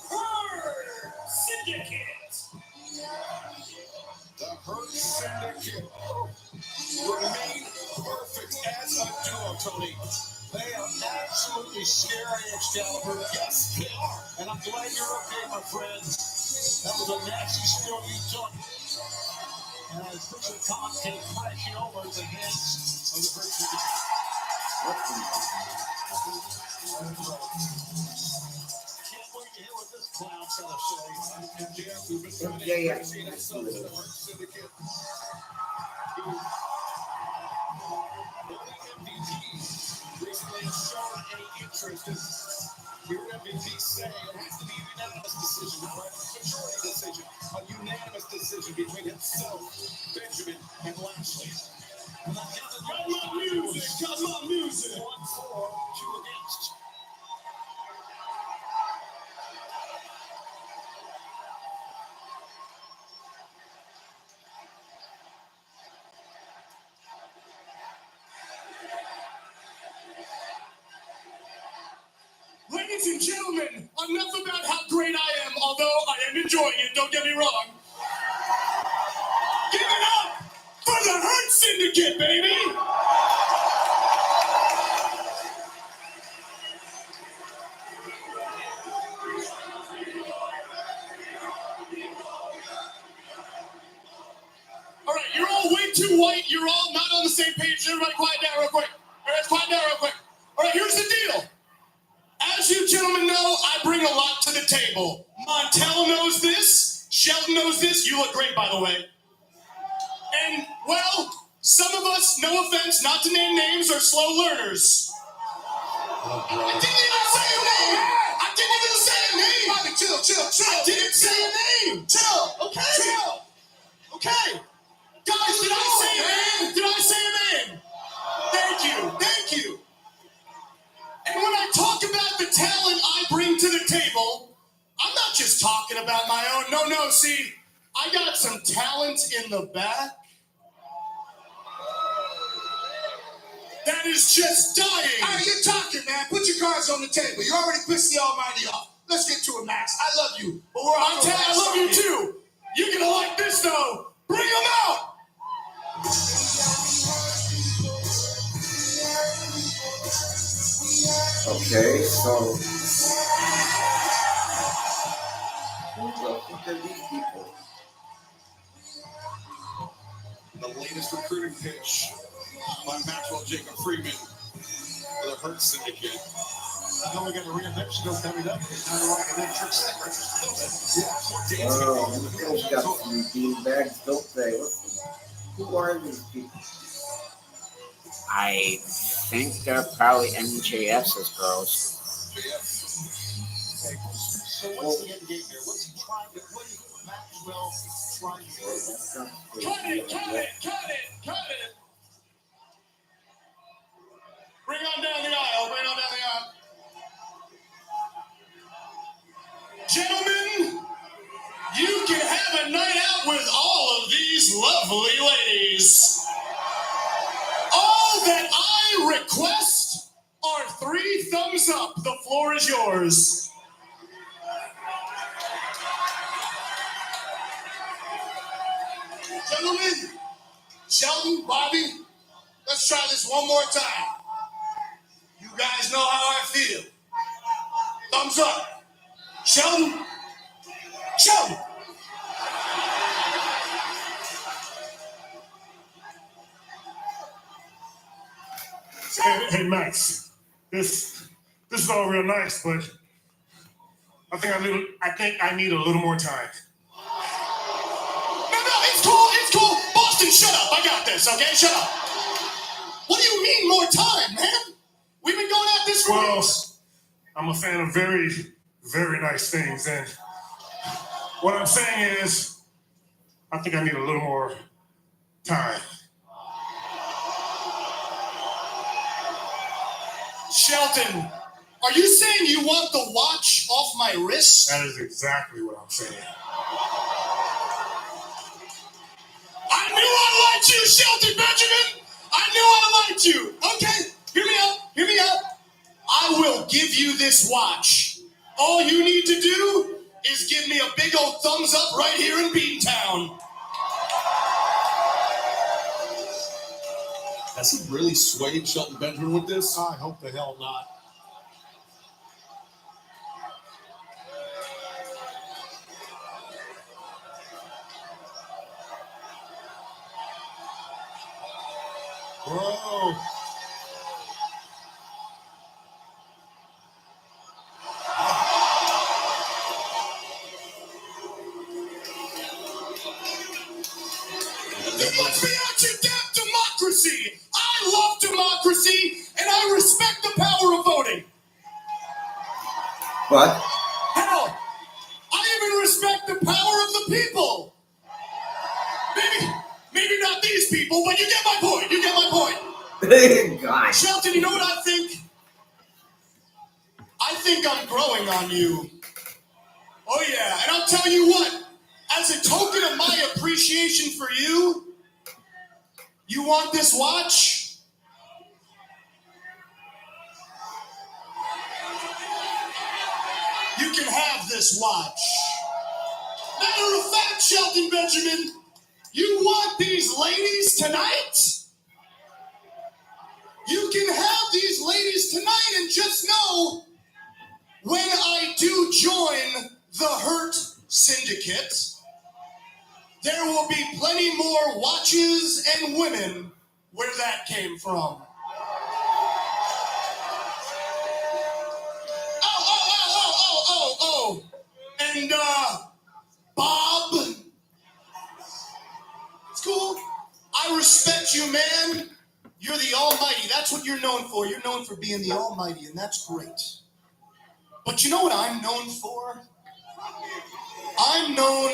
Hurt Syndicate. The Hurt Syndicate remain perfect as a duo, Tony. They are absolutely scary, Excalibur. Yes, they are. And I'm glad you're okay, my friend. That was a nasty spill you took. And as Bishop Khan came crashing over the heads of the Hurt Syndicate. Can't wait to hear what this clown's gonna say. MJF, who's been trying to see himself in the Hurt Syndicate. Recently has shown any interest in hearing MVP say it has to be a unanimous decision, right? Majority decision, a unanimous decision between himself, Benjamin, and Lashley. And I got my music, got my music. 1-4, 2 against. Ladies and gentlemen, enough about how great I am, although I am enjoying it, don't get me wrong. Give it up for the Hurt Syndicate, baby! All right, you're all way too white. You're all not on the same page. Everybody quiet down real quick. All right, quiet down real quick. All right, here's the deal. As you gentlemen know, I bring a lot to the table. Montel knows this. Shelton knows this. You look great, by the way. And, well, Some of us, no offense, not to name names, are slow learners. I didn't even say a name. I didn't even say a name. Bobby, chill. I didn't say a name. Chill. Okay. Chill. Okay. Guys, did I say a name? Did I say a name? Thank you. And when I talk about the talent I bring to the table, I'm not just talking about my own. No, see, I got some talent in the back that is just dying. All right, you're talking, man. Put your cards on the table. You already pissed the Almighty off. Let's get to it, Max. I love you, but we're on. I love you too. You're gonna like this though. Bring them out. Okay, so who the fuck are these people? The latest recruiting pitch by Maxwell Jacob Freeman for the Hurt Syndicate. Now we got a reinvention of WWE. Now they're like an electric secret. Oh, they've got some beanbags, don't they? Who are these people? I think they're probably MJF's girls. So what's the end game here? What's he trying to? What is Maxwell trying to do? Cut it. Bring on down the aisle. Gentlemen, you can have a night out with all of these lovely ladies. All that I request are 3 thumbs up. The floor is yours. Gentlemen, Sheldon, Bobby, let's try this one more time. You guys know how I feel. Thumbs up. Sheldon. Hey, Max. This is all real nice, but I think I need a little more time. No, it's cool. Boston, shut up. I got this, okay? Shut up. What do you mean more time, man? We've been going at this for weeks. I'm a fan of very, very nice things, and what I'm saying is, I think I need a little more time. Shelton, are you saying you want the watch off my wrist? That is exactly what I'm saying. I knew I liked you, Shelton Benjamin. I knew I liked you. Okay, hear me out. I will give you this watch. All you need to do is give me a big old thumbs up right here in Beantown. Has he really swayed Shelton Benjamin with this? I hope the hell not. Whoa. You must be out your damn democracy. I love democracy, and I respect the power of voting. What? Hell, I even respect the power of the people. Maybe not these people, but you get my point. God. Shelton, you know what I think? I think I'm growing on you. Oh yeah, and I'll tell you what. As a token of my appreciation for you, you want this watch? You can have this watch. Matter of fact, Shelton Benjamin, you want these ladies tonight? You can have these ladies tonight, and just know, when I do join the Hurt Syndicate, there will be plenty more watches and women where that came from. Oh. And, Bob, it's cool. I respect you, man. You're the Almighty. That's what you're known for. You're known for being the Almighty, and that's great. But you know what I'm known for? I'm known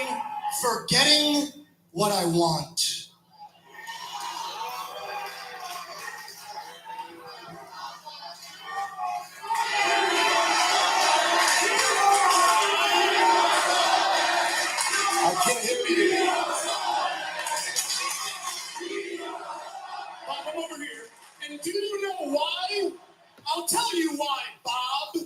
for getting what I want. I can't hear you. Bob, I'm over here. And do you know why? I'll tell you why, Bob.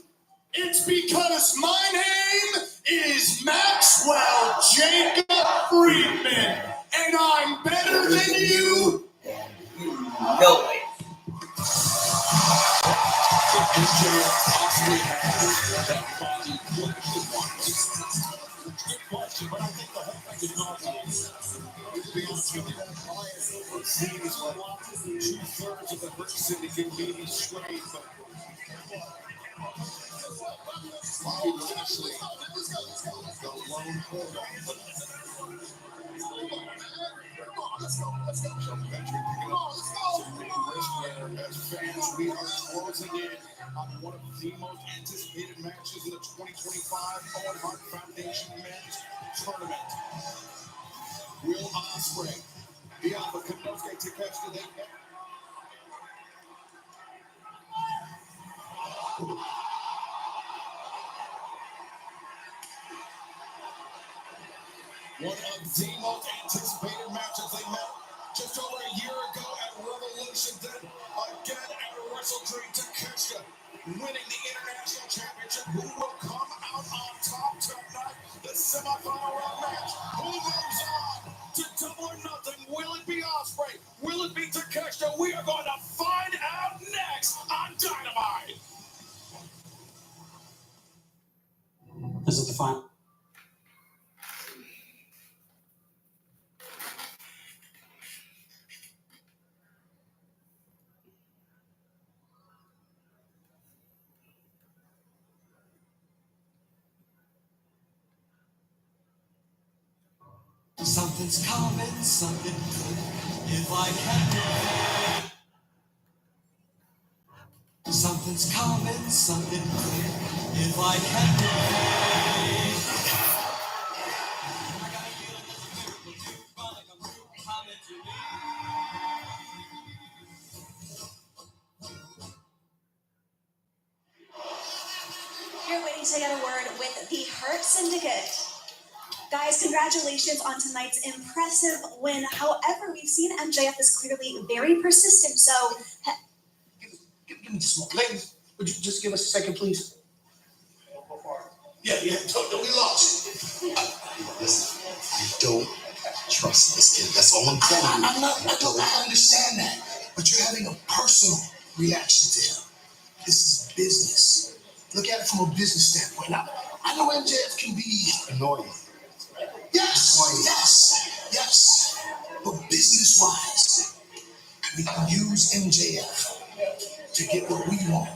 It's because my name is Maxwell Jacob Friedman, and I'm better than you. Know it. Good question, but I think the whole thing is nonsense. To be honest with you, that Brian sees what 2/3 of the Hurt Syndicate maybe straight, but Bobby Lashley, the lone holder. As fans, we are closing in on one of the most anticipated matches in the 2025 Owen Hart Foundation Men's Tournament. Will Ospreay, Bianca Konosuke Takeshita, one of the most anticipated matches. They met just over a year ago at Revolution, then again at Wrestle Dream. Takeshita winning the International Championship. Who will come out on top tonight? The semifinal round match. Who moves on to Double or Nothing? Will it be Ospreay? Will it be Takeshita? We are going to find out next on Dynamite. This is the final. Something's coming, something good. If I can. Something's coming, something good. If I can. You're waiting to get a word with the Hurt Syndicate. Guys, congratulations on tonight's impressive win. However, we've seen MJF is clearly very persistent, so... Give me just a moment. Ladies, would you just give us a second, please? Yeah, don't be lost. Listen, I don't trust this kid. That's all I'm telling you. I understand that, but you're having a personal reaction to him. This is business. Look at it from a business standpoint. Now, I know MJF can be Annoying. Yes. But business-wise, we can use MJF to get what we want.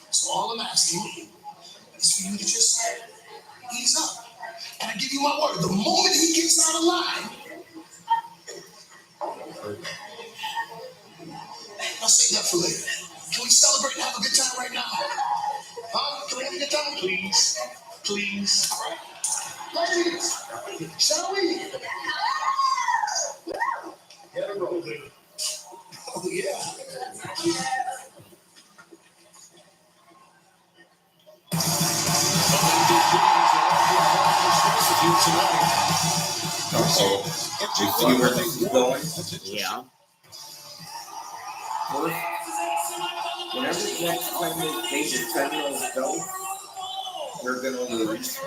So all I'm asking is for you to just ease up. And I give you my word, the moment he gets out of line, I'll save that for later. Can we celebrate and have a good time right now? Huh? Can we have a good time? Please. All right. Ladies, shall we? Get a roll, baby. Oh, yeah. So, you see where this is going? Yeah. First, whenever the next time they decide to go, they're going to lose.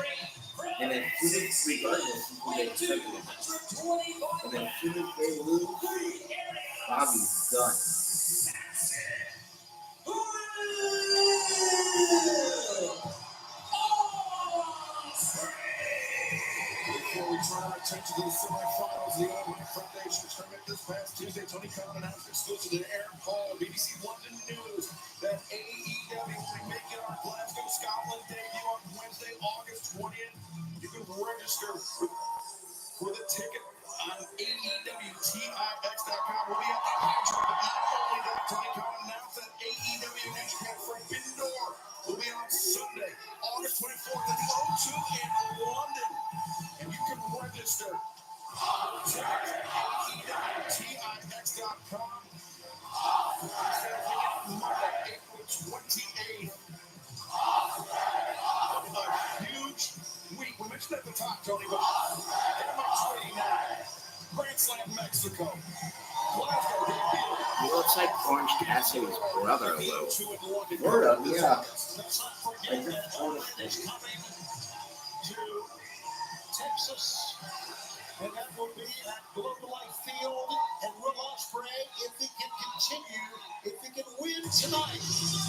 And as soon as, regardless of who they expect to win, and as soon as they lose, Bobby's done. Before we turn our attention to the semifinals of the Owen Hart Foundation Tournament this past Tuesday, Tony Khan announced exclusive to Aaron Paul and BBC London News that AEW will be making our Glasgow, Scotland debut on Wednesday, August 20th. You can register for the ticket on AEWTIX.com. Tony Khan announced that AEW New Japan Forbidden Door will be on Sunday, August 24th at the O2 in London. And you can register TIX.com. Monday, April 28th. A huge week. We mentioned at the top, Tony, but MX29, Grand Slam Mexico. He looks like Orange Cassidy's brother a little. Word up, yeah. I just noticed it. Texas, and that will be at Globe Life Field. And Will Ospreay, if he can continue, if he can win tonight,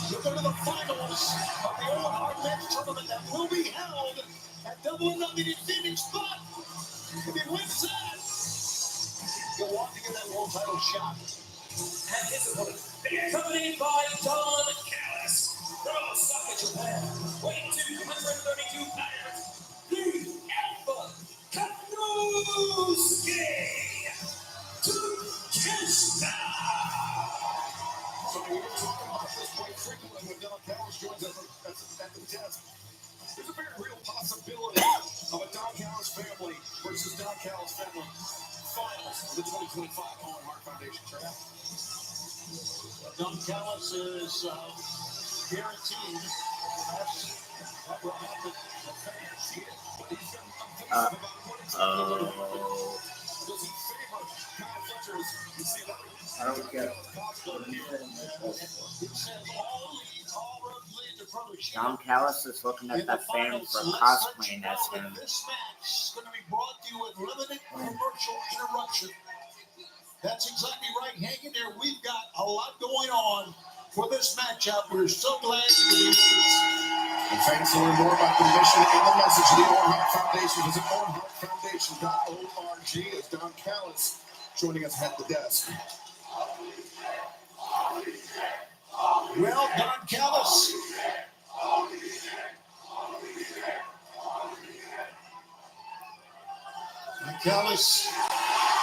we'll go to the finals of the Owen Hart Men's Tournament that will be held at Double or Nothing in Phoenix. But if he wins that, he'll want to get that world title shot. And his opponent, accompanied by Don Callis from Osaka, Japan, weighing 232 pounds, the Alpha Kanusuke Takeshita. So we're talking about this quite frequently when Don Callis joins us at the desk. There's a very real possibility of a Don Callis family versus Don Callis family finals of the 2025 Owen Hart Foundation Tournament. Don Callis is guaranteed that will happen. The fans see it, but he's got does he favor Kyle Fletcher's? You see that? I don't get it. Tom Callis is looking at that fan for cosplaying as him. This match is going to be brought to you with limited commercial interruption. That's exactly right. Hang in there. We've got a lot going on for this matchup. We're so glad to be with you. And fans to learn more about the mission and the message of the Owen Hart Foundation, visit OwenHartFoundation.org as Don Callis joining us at the desk. Well, Don Callis. Don Callis,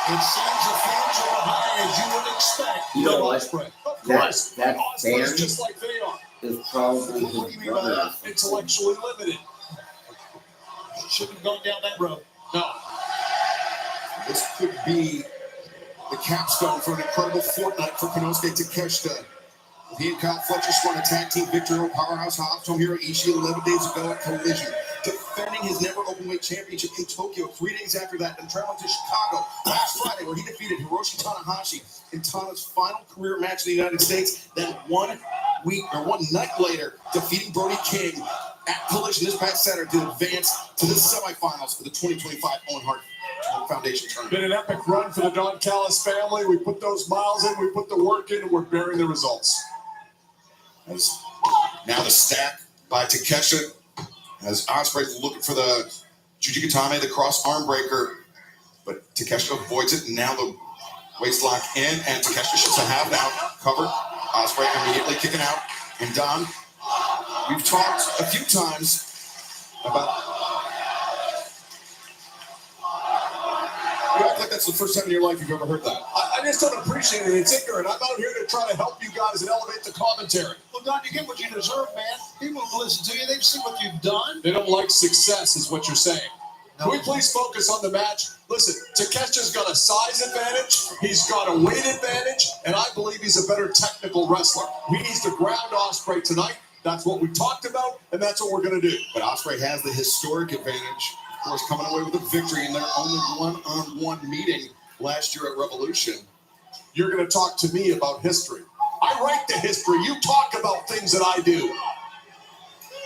it seems the fans are behind, as you would expect. You know what? Of course, That Osprey's fan just like they are. is probably What do his you mean by brother. that? Intellectually limited. Shouldn't have gone down that road. No. This could be the capstone for an incredible fortnight for Konosuke Takeshita. He and Kyle Fletcher scored a tag team victory over Powerhouse Hobbs, Tomohiro Ishii 11 days ago at Collision, defending his never openweight championship in Tokyo 3 days after that, and traveling to Chicago last Friday where he defeated Hiroshi Tanahashi in Tana's final career match in the United States. Then 1 night later, defeating Brody King at Collision this past Saturday to advance to the semifinals for the 2025 Owen Hart Foundation Tournament. Been an epic run for the Don Callis family. We put those miles in, we put the work in, and we're bearing the results. As now the stack by Takeshita as Ospreay's looking for the Jujikatame, the cross arm breaker, but Takeshita avoids it. Now the waist lock in, and Takeshita should have now covered. Ospreay immediately kicking out. And Don, we've talked a few times about. You act like that's the first time in your life you've ever heard that. I just don't appreciate it. It's ignorant. I'm out here to try to help you guys and elevate the commentary. Well, Don, you get what you deserve, man. People who listen to you, they've seen what you've done. They don't like success, is what you're saying. Can we please focus on the match? Listen, Takeshita's got a size advantage, he's got a weight advantage, and I believe he's a better technical wrestler. He needs to ground Ospreay tonight. That's what we talked about, and that's what we're going to do. But Ospreay has the historic advantage, of course, coming away with a victory in their only one-on-one meeting last year at Revolution. You're going to talk to me about history. I write the history. You talk about things that I do.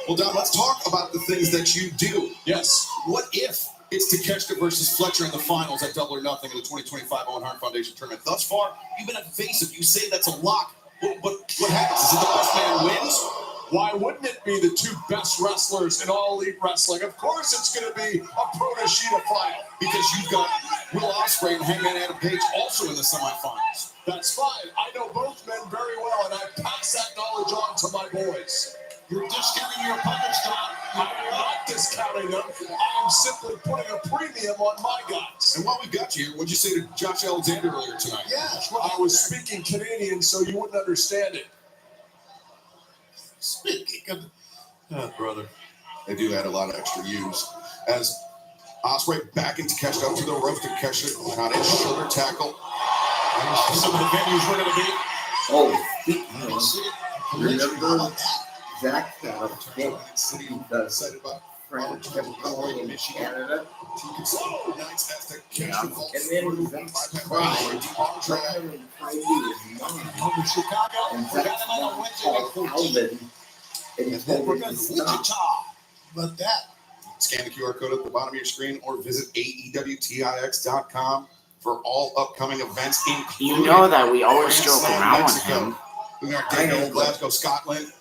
Well, Don, let's talk about the things that you do. Yes. What if it's Takeshita versus Fletcher in the finals at Double or Nothing in the 2025 Owen Hart Foundation Tournament? Thus far, you've been evasive. You say that's a lock. But what happens? Is it the best man wins? Why wouldn't it be the two best wrestlers in all elite wrestling? Of course it's going to be a Pro Nishida final. Because you've got Will Ospreay and Hangman Adam Page also in the semifinals. That's fine. I know both men very well, and I pass that knowledge on to my boys. You're discounting your opponents, Don. I'm not discounting celebrate them. I am simply putting a premium on my guys. And while we got you here, what'd you say to Josh Alexander earlier tonight? Yes, well, I was speaking Canadian, so you wouldn't understand it. Speaking of, brother, they do add a lot of extra U's. As Ospreay back into Takeshita up to the rope. Takeshita on a shoulder tackle. Some of the venues we're going to be. Oh, remember Zach had a big Excited about friend kept calling in Canada. Yeah. And then Zach cried, trying to pray his mom. And Zach's mom called Alvin and told him to stop. But that. Scan the QR code at the bottom of your screen or visit AEWTIX.com for all upcoming events, including You know that we always joke around with him. We are taking Glasgow, Scotland,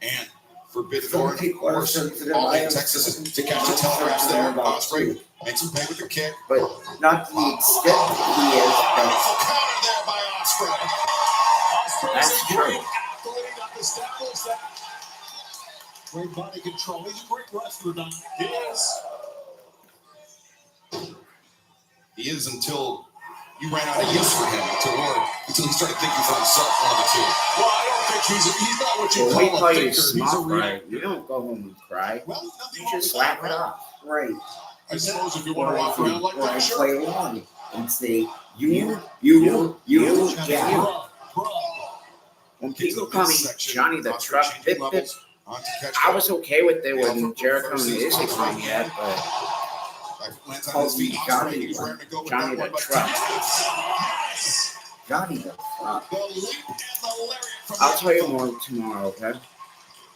and Forbidden Door, of course, all in Texas to catch the telegraphs there. Ospreay made some pay with the kick. But not to the extent that he is, but Counter there by Ospreay. That's Ospreay's a true. great athlete. I've established that. Great body control. He's a great wrestler, Don. He is. He is until you ran out of use for him until he started thinking for himself, one of the two. Well, I don't think he's not what you Well, we call call a you thinker. He's a smart, real. right? You don't go home and cry. Well, You just slap it off. right. I suppose if you want Or to I walk can, around like or I that, sure. play along and say, you, yeah. When people call me Johnny the Truck, I was okay with it when Jericho and Izzy called me that, but Called me Johnny the Truck. Johnny the Truck. I'll tell you more tomorrow, okay?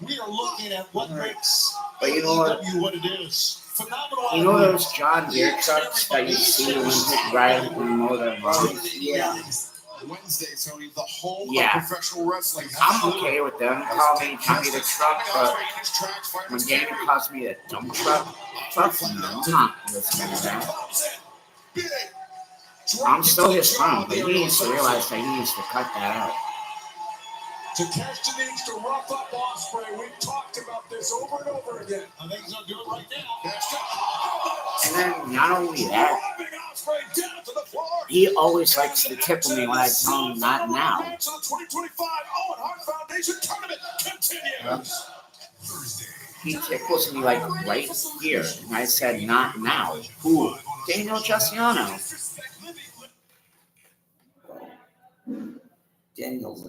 We are looking at what makes But you know what? AEW what it is. Phenomenal. You know those John Deere trucks that you see when people ride in Motor? Yeah. Wednesday, Tony, the home Yeah. of professional wrestling. I'm okay with them. Call me Johnny the Truck, but when Danny calls me a dump truck, fuck them, I'm not listening to that. I'm still his friend, but he needs to realize that he needs to cut that out. Takeshita needs to rough up Ospreay. We've talked about this over and over again. I think he's going to do it right now. And then not only that, he always likes to tickle me when I tell him not now. So the 2025 Owen Hart Foundation tournament continues. He tickles me like right here, and I said not now. Who? Daniel Justiano. Daniel's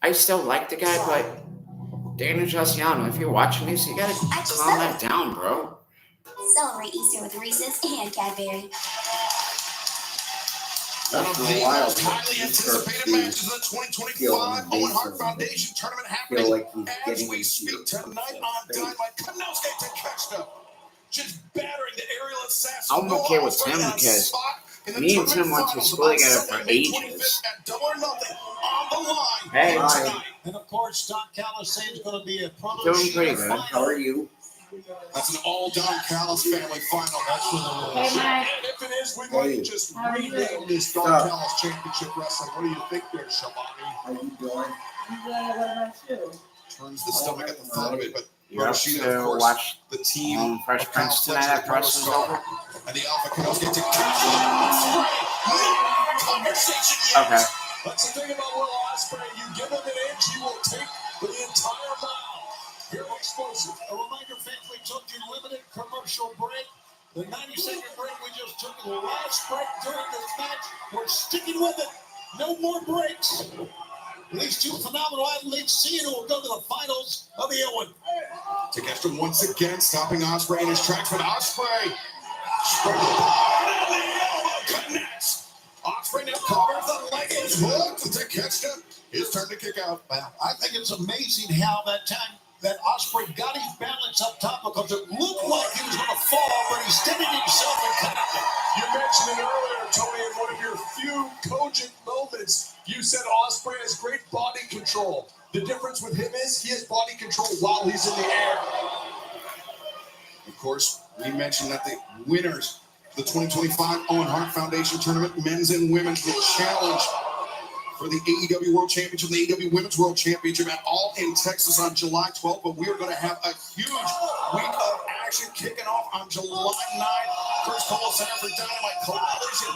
I still like the guy, but Daniel Justiano, if you're watching this, you gotta calm that down, bro. Celebrate Easter with Reese's and Cadbury. One of the most highly anticipated matches of the 2025 Owen Hart Foundation tournament happening like he's as getting we speak tonight on Dynamite. Konosuke Takeshita just battering the aerial assassin. I'm okay with him because me and Tim went to school together for ages. Hey, And of course, Don Callis says it's going to be a promo. doing pretty good. How are you? That's an all Don Callis family final. That's for the Hey, Mike. And if it is, we might just How are you? rename this Don Stop. Callis Championship Wrestling. What do you think there, Shabani? How you doing? turns the stomach at the thought of it, but You're up Moroshita, to of course, watch the team Fresh of Prince Kyle tonight Fletcher, after wrestling's over? and the Alpha Cows get to conversation. Okay. That's the thing about Will Ospreay. You give him an inch, he will take the entire mile. Here explosive. A reminder, fans, we took your limited commercial break. The 90-second break we just took, the last break during this match. We're sticking with it. No more breaks. These two phenomenal athletes, seeing who will go to the finals of the Owen. Takeshita once again stopping Ospreay in his tracks, but Ospreay connects. Ospreay now covers the leg is hooked to Takeshita. His turn to kick out. Well, I think it's amazing how that time that Ospreay got his balance up top because it looked like he was going to fall, but he steadied himself and connected. You mentioned it earlier, Tony, in one of your few cogent moments. You said Ospreay has great body control. The difference with him is he has body control while he's in the air. Of course, we mentioned that the winners, the 2025 Owen Hart Foundation Tournament, men's and women's, will challenge for the AEW World Championship, the AEW Women's World Championship, at All in Texas on July 12th. But we are going to have a huge week of action kicking off on July 9th. Curtis Cole Center for Dynamite Collaboration.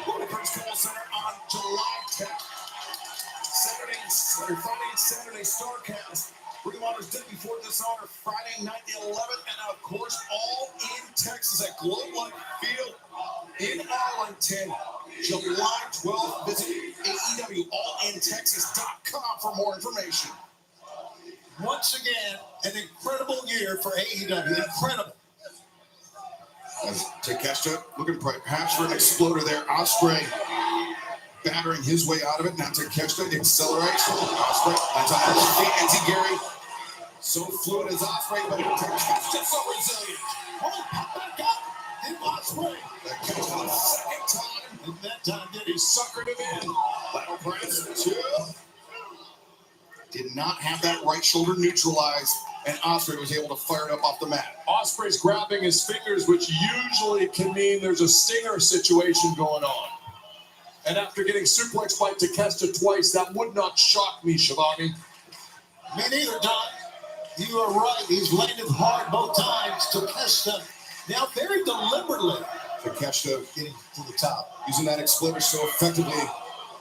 Go to Curtis Cole Center on July 10th. Friday and Saturday Starcast. Ring of Honor's Day Before Dishonor, Friday night the 11th, and of course, all in Texas at Globe Life Field in Arlington, July 12th. Visit AEWAllInTexas.com for more information. Once again, an incredible year for AEW. Incredible. As Takeshita looking perhaps for an exploder there. Ospreay battering his way out of it. Now Takeshita accelerates. Ospreay lands on his feet. Anti-Gary. So fluid as Ospreay, but Takeshita so resilient. Oh, pop back up. Hit Ospreay. Takeshita the second time. And that time did he suckered him in. Battle Prince 2. Did not have that right shoulder neutralized, and Ospreay was able to fire it up off the mat. Ospreay's grabbing his fingers, which usually can mean there's a stinger situation going on. And after getting suplexed by Takeshita twice, that would not shock me, Shivani. Me neither, Don. You are right. He's landed hard both times. Takeshita now very deliberately. Takeshita getting to the top, using that exploder so effectively.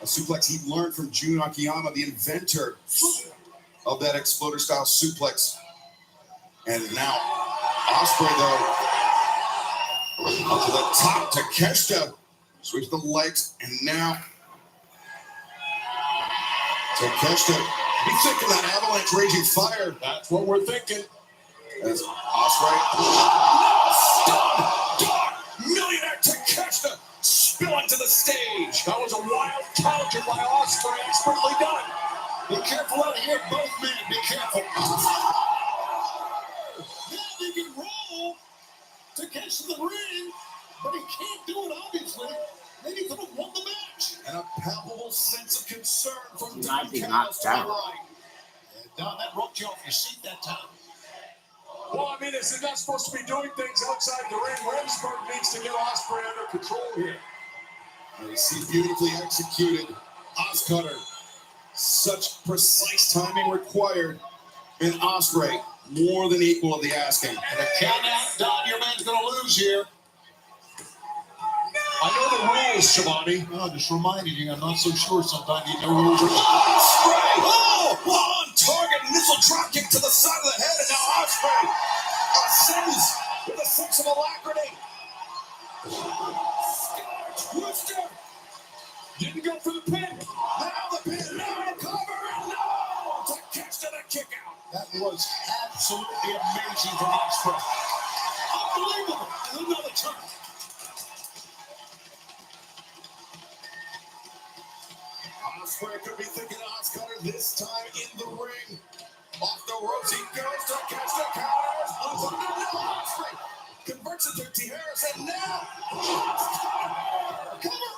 A suplex he learned from Jun Akiyama, the inventor of that exploder-style suplex. And now, Ospreay, though, up to the top. Takeshita switch the legs, and now Takeshita, be thinking that avalanche raging fire. That's what we're thinking. As Ospreay, stun, millionaire Takeshita spilling to the stage. That was a wild counter by Ospreay, expertly done. Be careful out here, both men. Be careful. Now they can roll to catch the ring, but he can't do it, obviously. Then he could have won the match. And a palpable sense of concern from He Don might be Callis knocked to the out. right. Don, that rocked you off your seat that time. Well, I mean, they're not supposed to be doing things outside the ring. Remsburg needs to get Ospreay under control here. And we see beautifully executed Oscutter. Such precise timing required. And Ospreay, more than equal of the asking. And a count out, Don, your man's going to lose here. I know the rules, Shivani. Oh, just reminded you, I'm not so sure sometimes you know rules. Ospreay! Oh! On target missile drop kick to the side of the head, and now Ospreay ascends with a sense of alacrity. Twister! Didn't go for the pin. Now the pin, now the cover, and now to catch to the kick out. That was absolutely amazing from Ospreay. Unbelievable. And another turn. Ospreay could be thinking Oscutter this time in the ring. Off the ropes he goes to catch the counters. Ospreay converts it to T. Harris, and now Oscutter! Cover!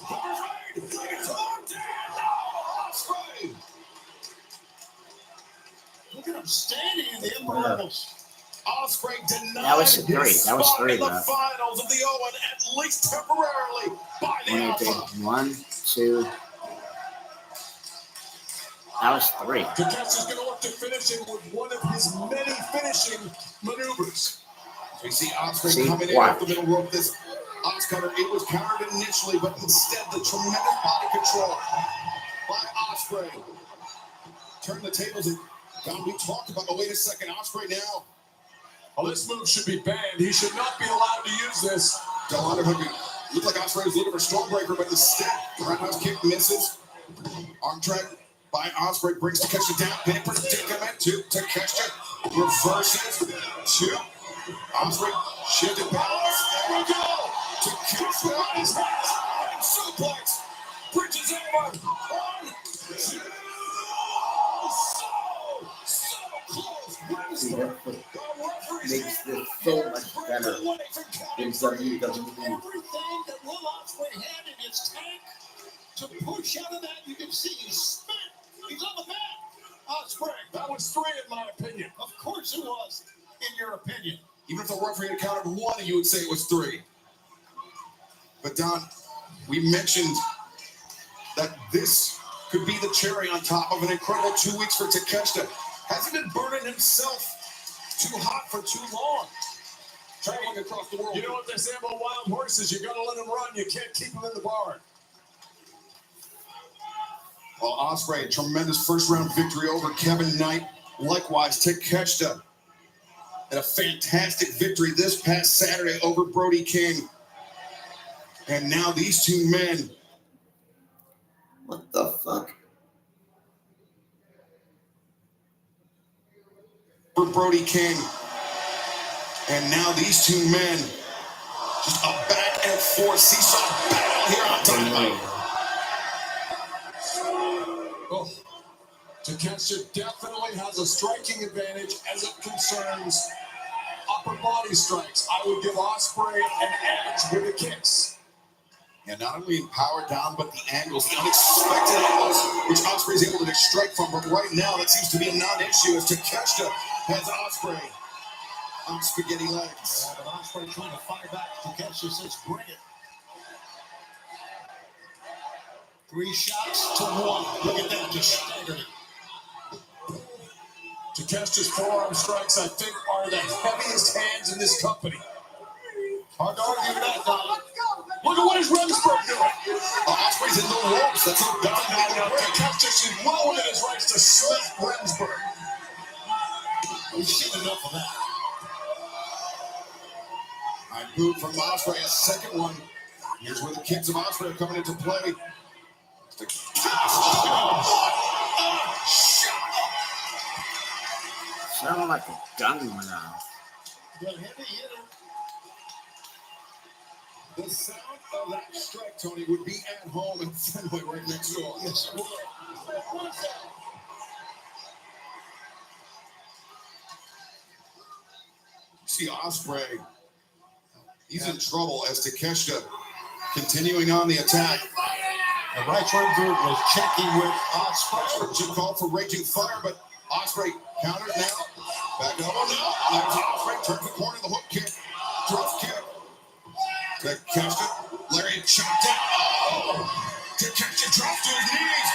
Cover's right! It's on down! Ospreay! Look at him standing in the invertibles. Ospreay denied That was three. his That was spot three, in the though. finals of the Owen, at least temporarily, by the Alpha. 1, 2. That was 3. Takeshita's going to look to finish him with one of his many finishing maneuvers. We see Ospreay See, coming in watch. off the middle rope. This Oscutter, it was countered initially, but instead the tremendous body control by Ospreay. Turn the tables, and Don, we talked about, oh, wait a second, Ospreay now. Well, this move should be banned. He should not be allowed to use this. Don Underhook looked like Ospreay was looking for a Stormbreaker, but instead, roundhouse kick misses. Arm drag by Ospreay brings Takeshita down. Pin predicament to Takeshita. Reverses to Ospreay. Shifted balance. There we go. Takeshita on his hands. Suplex. Bridges over. 1, 2. So close. See, that's what makes this so much better than WWE. Everything that Will Ospreay had in his tank to push out of that, you can see he's spent. He's on the back. Ospreay. That was 3 in my opinion. Of course it was, in your opinion. Even if the referee had counted 1, you would say it was 3. But Don, we mentioned that this could be the cherry on top of an incredible 2 weeks for Takeshita. Hasn't been burning himself too hot for too long. traveling across the world. You know what they say about wild horses? You gotta let them run. You can't keep them in the barn. Well, Ospreay, a tremendous first-round victory over Kevin Knight. Likewise, Takeshita had a fantastic victory this past Saturday over Brody King. And now these two men. What the fuck? For Brody King. And now these two men. Just a back and forth seesaw battle here on Dynamite. Oh, Takeshita definitely has a striking advantage as it concerns upper body strikes. I would give Ospreay an edge with the kicks. And not only in power down, but the angles, the unexpected angles, which Ospreay is able to strike from. But right now, that seems to be a non-issue as Takeshita has Ospreay on spaghetti legs. Yeah, but Ospreay trying to fire back. Takeshita says, bring it. 3 shots to 1. Look at that, just staggering. Takeshita's forearm strikes, I think, are the heaviest hands in this company. Hard to argue that, Don. Look at what is Remsburg doing. Ospreay's in the ropes. That's a Now, Takeshita should well within his rights to smack Remsburg. We've seen enough of that. I boot from Ospreay, a second one. Here's where the kicks of Ospreay are coming into play. Sounded like a gun went off. The heavy hitter. The sound of that strike, Tony, would be at home in Fenway right next door. Yes, sir. See Ospreay. He's in trouble as Takeshita continuing on the attack. And Remsburg was checking with Ospreay. Should call for raging fire, but Ospreay counters now. Back up. Oh no! There's Ospreay. Turns the corner. The hook kick. Drop kick. Takeshita. Larry chopped down. Oh! Takeshita drops to his knees.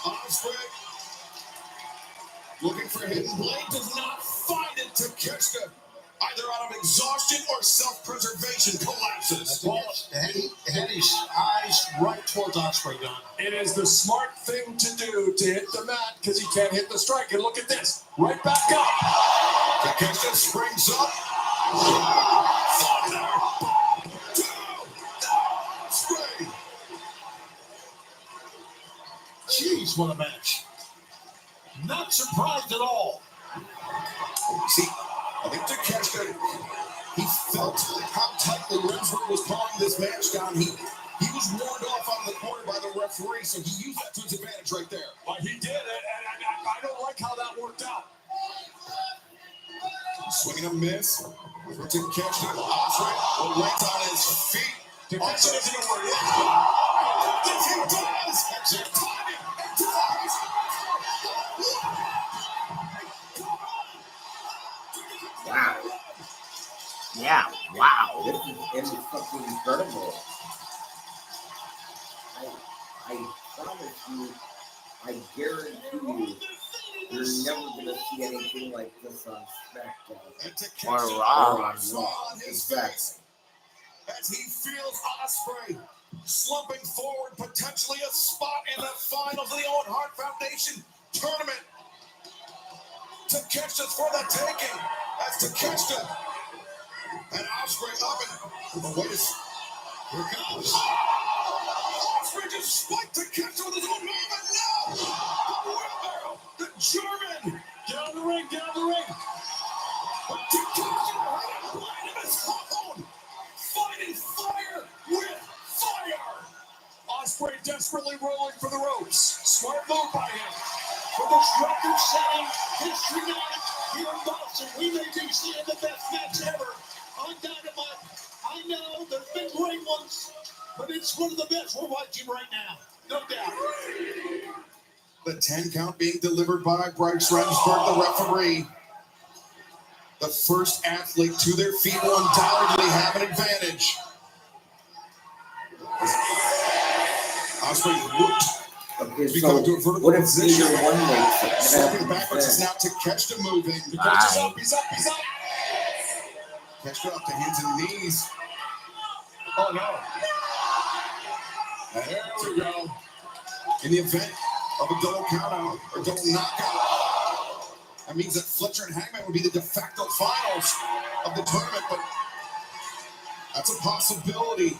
Ospreay looking for a hidden blade. Does not find it. Takeshita, either out of exhaustion or self-preservation, collapses. Heady's eyes right towards Ospreay, Don. It is the smart thing to do to hit the mat because he can't hit the strike. And look at this. Right back up. Takeshita springs up. Jeez, what a match. Not surprised at all. See, I think Takeshita, he felt how tightly Remsburg was calling this match down. He was warned off on the corner by the referee, so he used that to his advantage right there. But he did it, and I don't like how that worked out. Swinging a miss. For Takeshita, Ospreay will land on his feet. Takeshita doesn't know where he is. Yes, he does! That's it. It does! Wow. Yeah, wow. This is fucking incredible. I promise you, I guarantee you, you're never gonna see anything like this on SmackDown. Or Raw. Exactly. As he feels Ospreay slumping forward, potentially a spot in the finals of the Owen Hart Foundation tournament. Takeshita's for the taking. That's Takeshita. And Ospreay up and wait a second. Here it comes. Ospreay just spiked Takeshita with his own movement. No! The wheelbarrow. The German. Down the ring, down the ring. But Takeshita had a blind of his own. Fighting fire with fire. Ospreay desperately rolling for the ropes. Smart move by him. For this record-setting history night here in Boston, we may be seeing the best match ever on Dynamite. I know there's been great ones, but it's one of the best we're watching right now, no doubt. The 10 count being delivered by Bryce Remsburg, the referee. The first athlete to their feet will undoubtedly have an advantage. Ospreay looked Okay, so Become into a vertical what if position. neither one makes it? Stepping backwards is now Takeshita moving. Takeshita's up, he's up, he's up. Takeshita up to hands and knees. Oh no. There we go. In the event of a double countout or double knockout, that means that Fletcher and Hangman would be the de facto finals of the tournament, but that's a possibility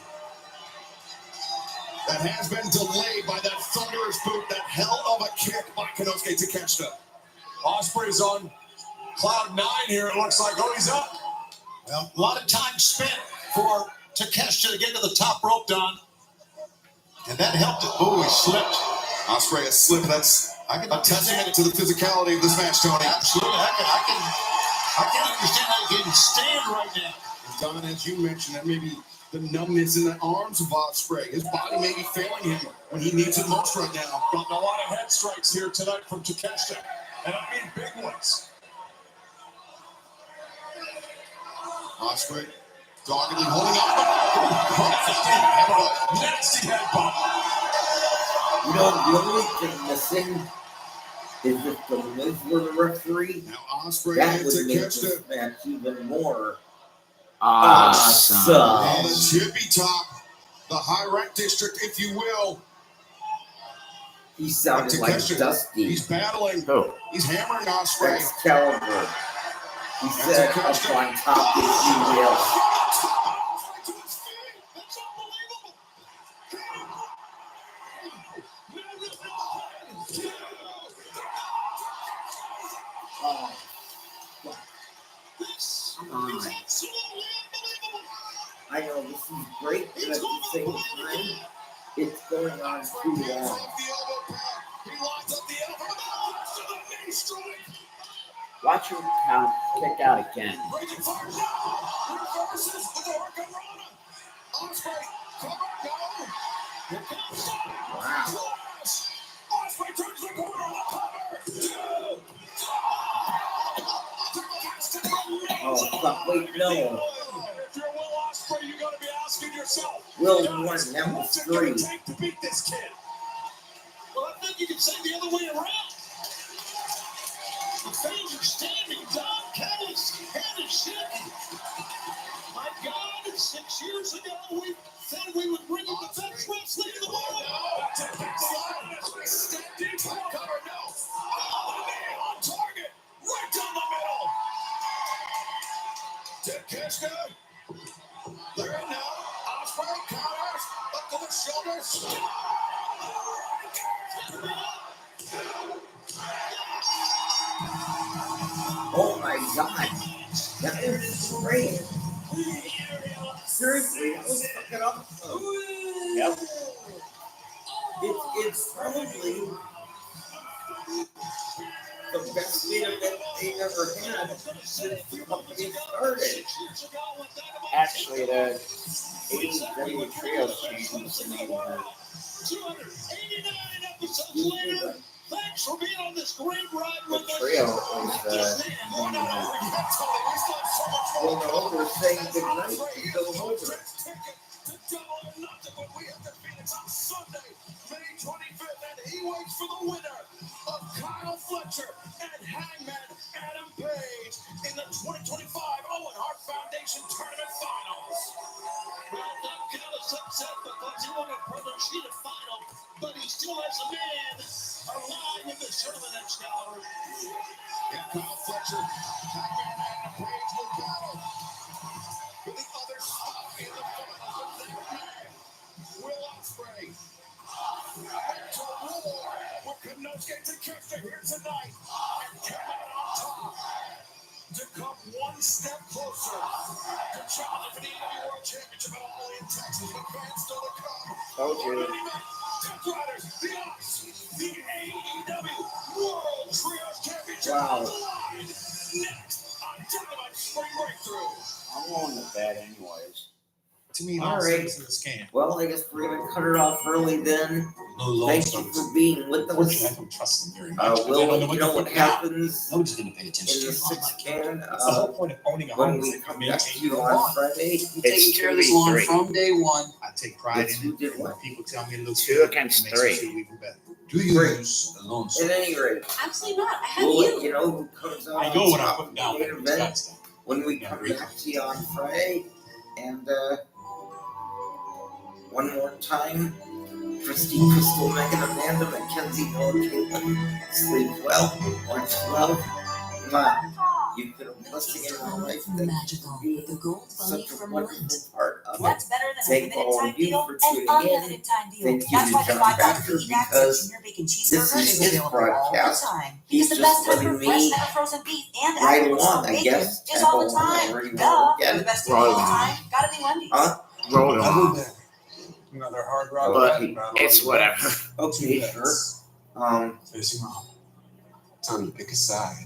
that has been delayed by that thunderous boot, that hell of a kick by Konosuke Takeshita. Ospreay's on cloud 9 here. It looks like, oh, he's up. Well, a lot of time spent for Takeshita to get to the top rope, Don. And that helped it. Oh, he slipped. Ospreay has slipped. That's a testament to the physicality of this match, Tony. Absolutely. I can understand how you can stand right now. And Don, as you mentioned, that maybe the numbness in the arms of Ospreay. His body may be failing him when he needs it most right now. Gotten a lot of head strikes here tonight from Takeshita. And I mean big ones. Ospreay doggedly holding on. Nasty headbutt. You know, the only thing missing is if the Miz were the referee. Now Ospreay That and would make Takeshita. this match even more Awesome. On the tippy top, the high rank district, if you will. He sounded like Takeshita, Dusty. He's battling. Who? He's hammering Ospreay. Excalibur. He said up on top, if you will. Come on. I know this is great, but at the same time, it's going on too long. Watch him count, kick out again. Wow. Oh, fuck, wait, no. If you're Will Ospreay, you gotta be asking yourself, Will guys, won, that was what's it gonna 3. take to beat this kid? Well, I think you can say the other way around. The fans are standing, Don Callis, head is shaking. My God, 6 years ago, we said we would bring him the best wrestling in the world. That's a big line. Step deep, cover, no. Oh, man, on target, right down the middle. Takeshita, they're in now. Ospreay counters, up to the shoulders. Oh my god. That was great. Seriously, that was fucking awesome. Yep. It's probably the best main event they've ever had since the company started. Actually, the AEW Trios changed the name of it. 289 episodes later. Thanks for being on this great ride with The us. trio is Bill Holder saying goodnight to Bill Holder. We have the Phoenix on Sunday, May 25th, and he waits for the winner of Kyle Fletcher and Hangman Adam Page in the 2025 Owen Hart Foundation Tournament Finals. Well, Don Callis upset because he wanted Brother Sheeta final, but he still has a man alive in this tournament at Excalibur. And Kyle Fletcher, Hangman Adam Page will battle for the other spot in the finals of that match. Will Ospreay to war with Konosuke Takeshita here tonight and come out on top to come one step closer to challenge for the AEW World Championship at All in Texas. The fans still to come. Told you. Death Riders, the Ox, the AEW World Trios Championship Wow. on the line. Next on Dynamite Spring Breakthrough. I'm going to bed anyways. To me, All all right. is a scam. Well, I guess we're gonna cut it off early then. No Thank you for being with Unfortunately, I us. don't trust them very much. 'cause I Will, don't know you know what they're gonna happens Nobody's going to pay in attention to the your lawn 6 like you. can? That's the whole point of owning a When home. we is that come you back maintain to you your on lawn. Friday, I'm taking care of this lawn 3-3. from day one. I take pride Yes, in you it. did When what? people tell me it looks 2 good, against it makes 3. me feel even better. Do you use a loan? At any rate, Absolutely not. I have we'll let you. you know who comes out I know on what I'm top putting of down the there. main These event guys. when we come back to you on Friday. And one more time, Christine, Crystal, Megan, Amanda, Mackenzie, Noah, Caitlin, sleep well, much love. Mwah. You could have blessing in my life. Thank you for being such a wonderful part of it. What's better than a Thank limited all time of you deal? for An tuning in. unlimited time deal. Thank you That's to why the John $5 Baxter Piggyback because Junior Bacon this Cheeseburger is is his available all the broadcast. time. He's Because the just best time for letting fresh, me never frozen beef and ride African along, smoked I bacon guess. is all the Tag along time. wherever you Duh. want to For get the it. best deal all the time, gotta be Wendy's. Huh? Rolling Other on. than another hard rock But battle it's whatever. Okay, sure. Facing off. Time to pick a side.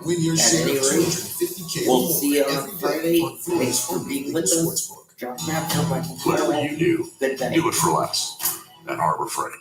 Win your share of 250K. We'll see you on Friday. Thanks for being with us. John Baxter, Michael Whatever Farrell. you do, Good day. do it for less than Harbor Freight.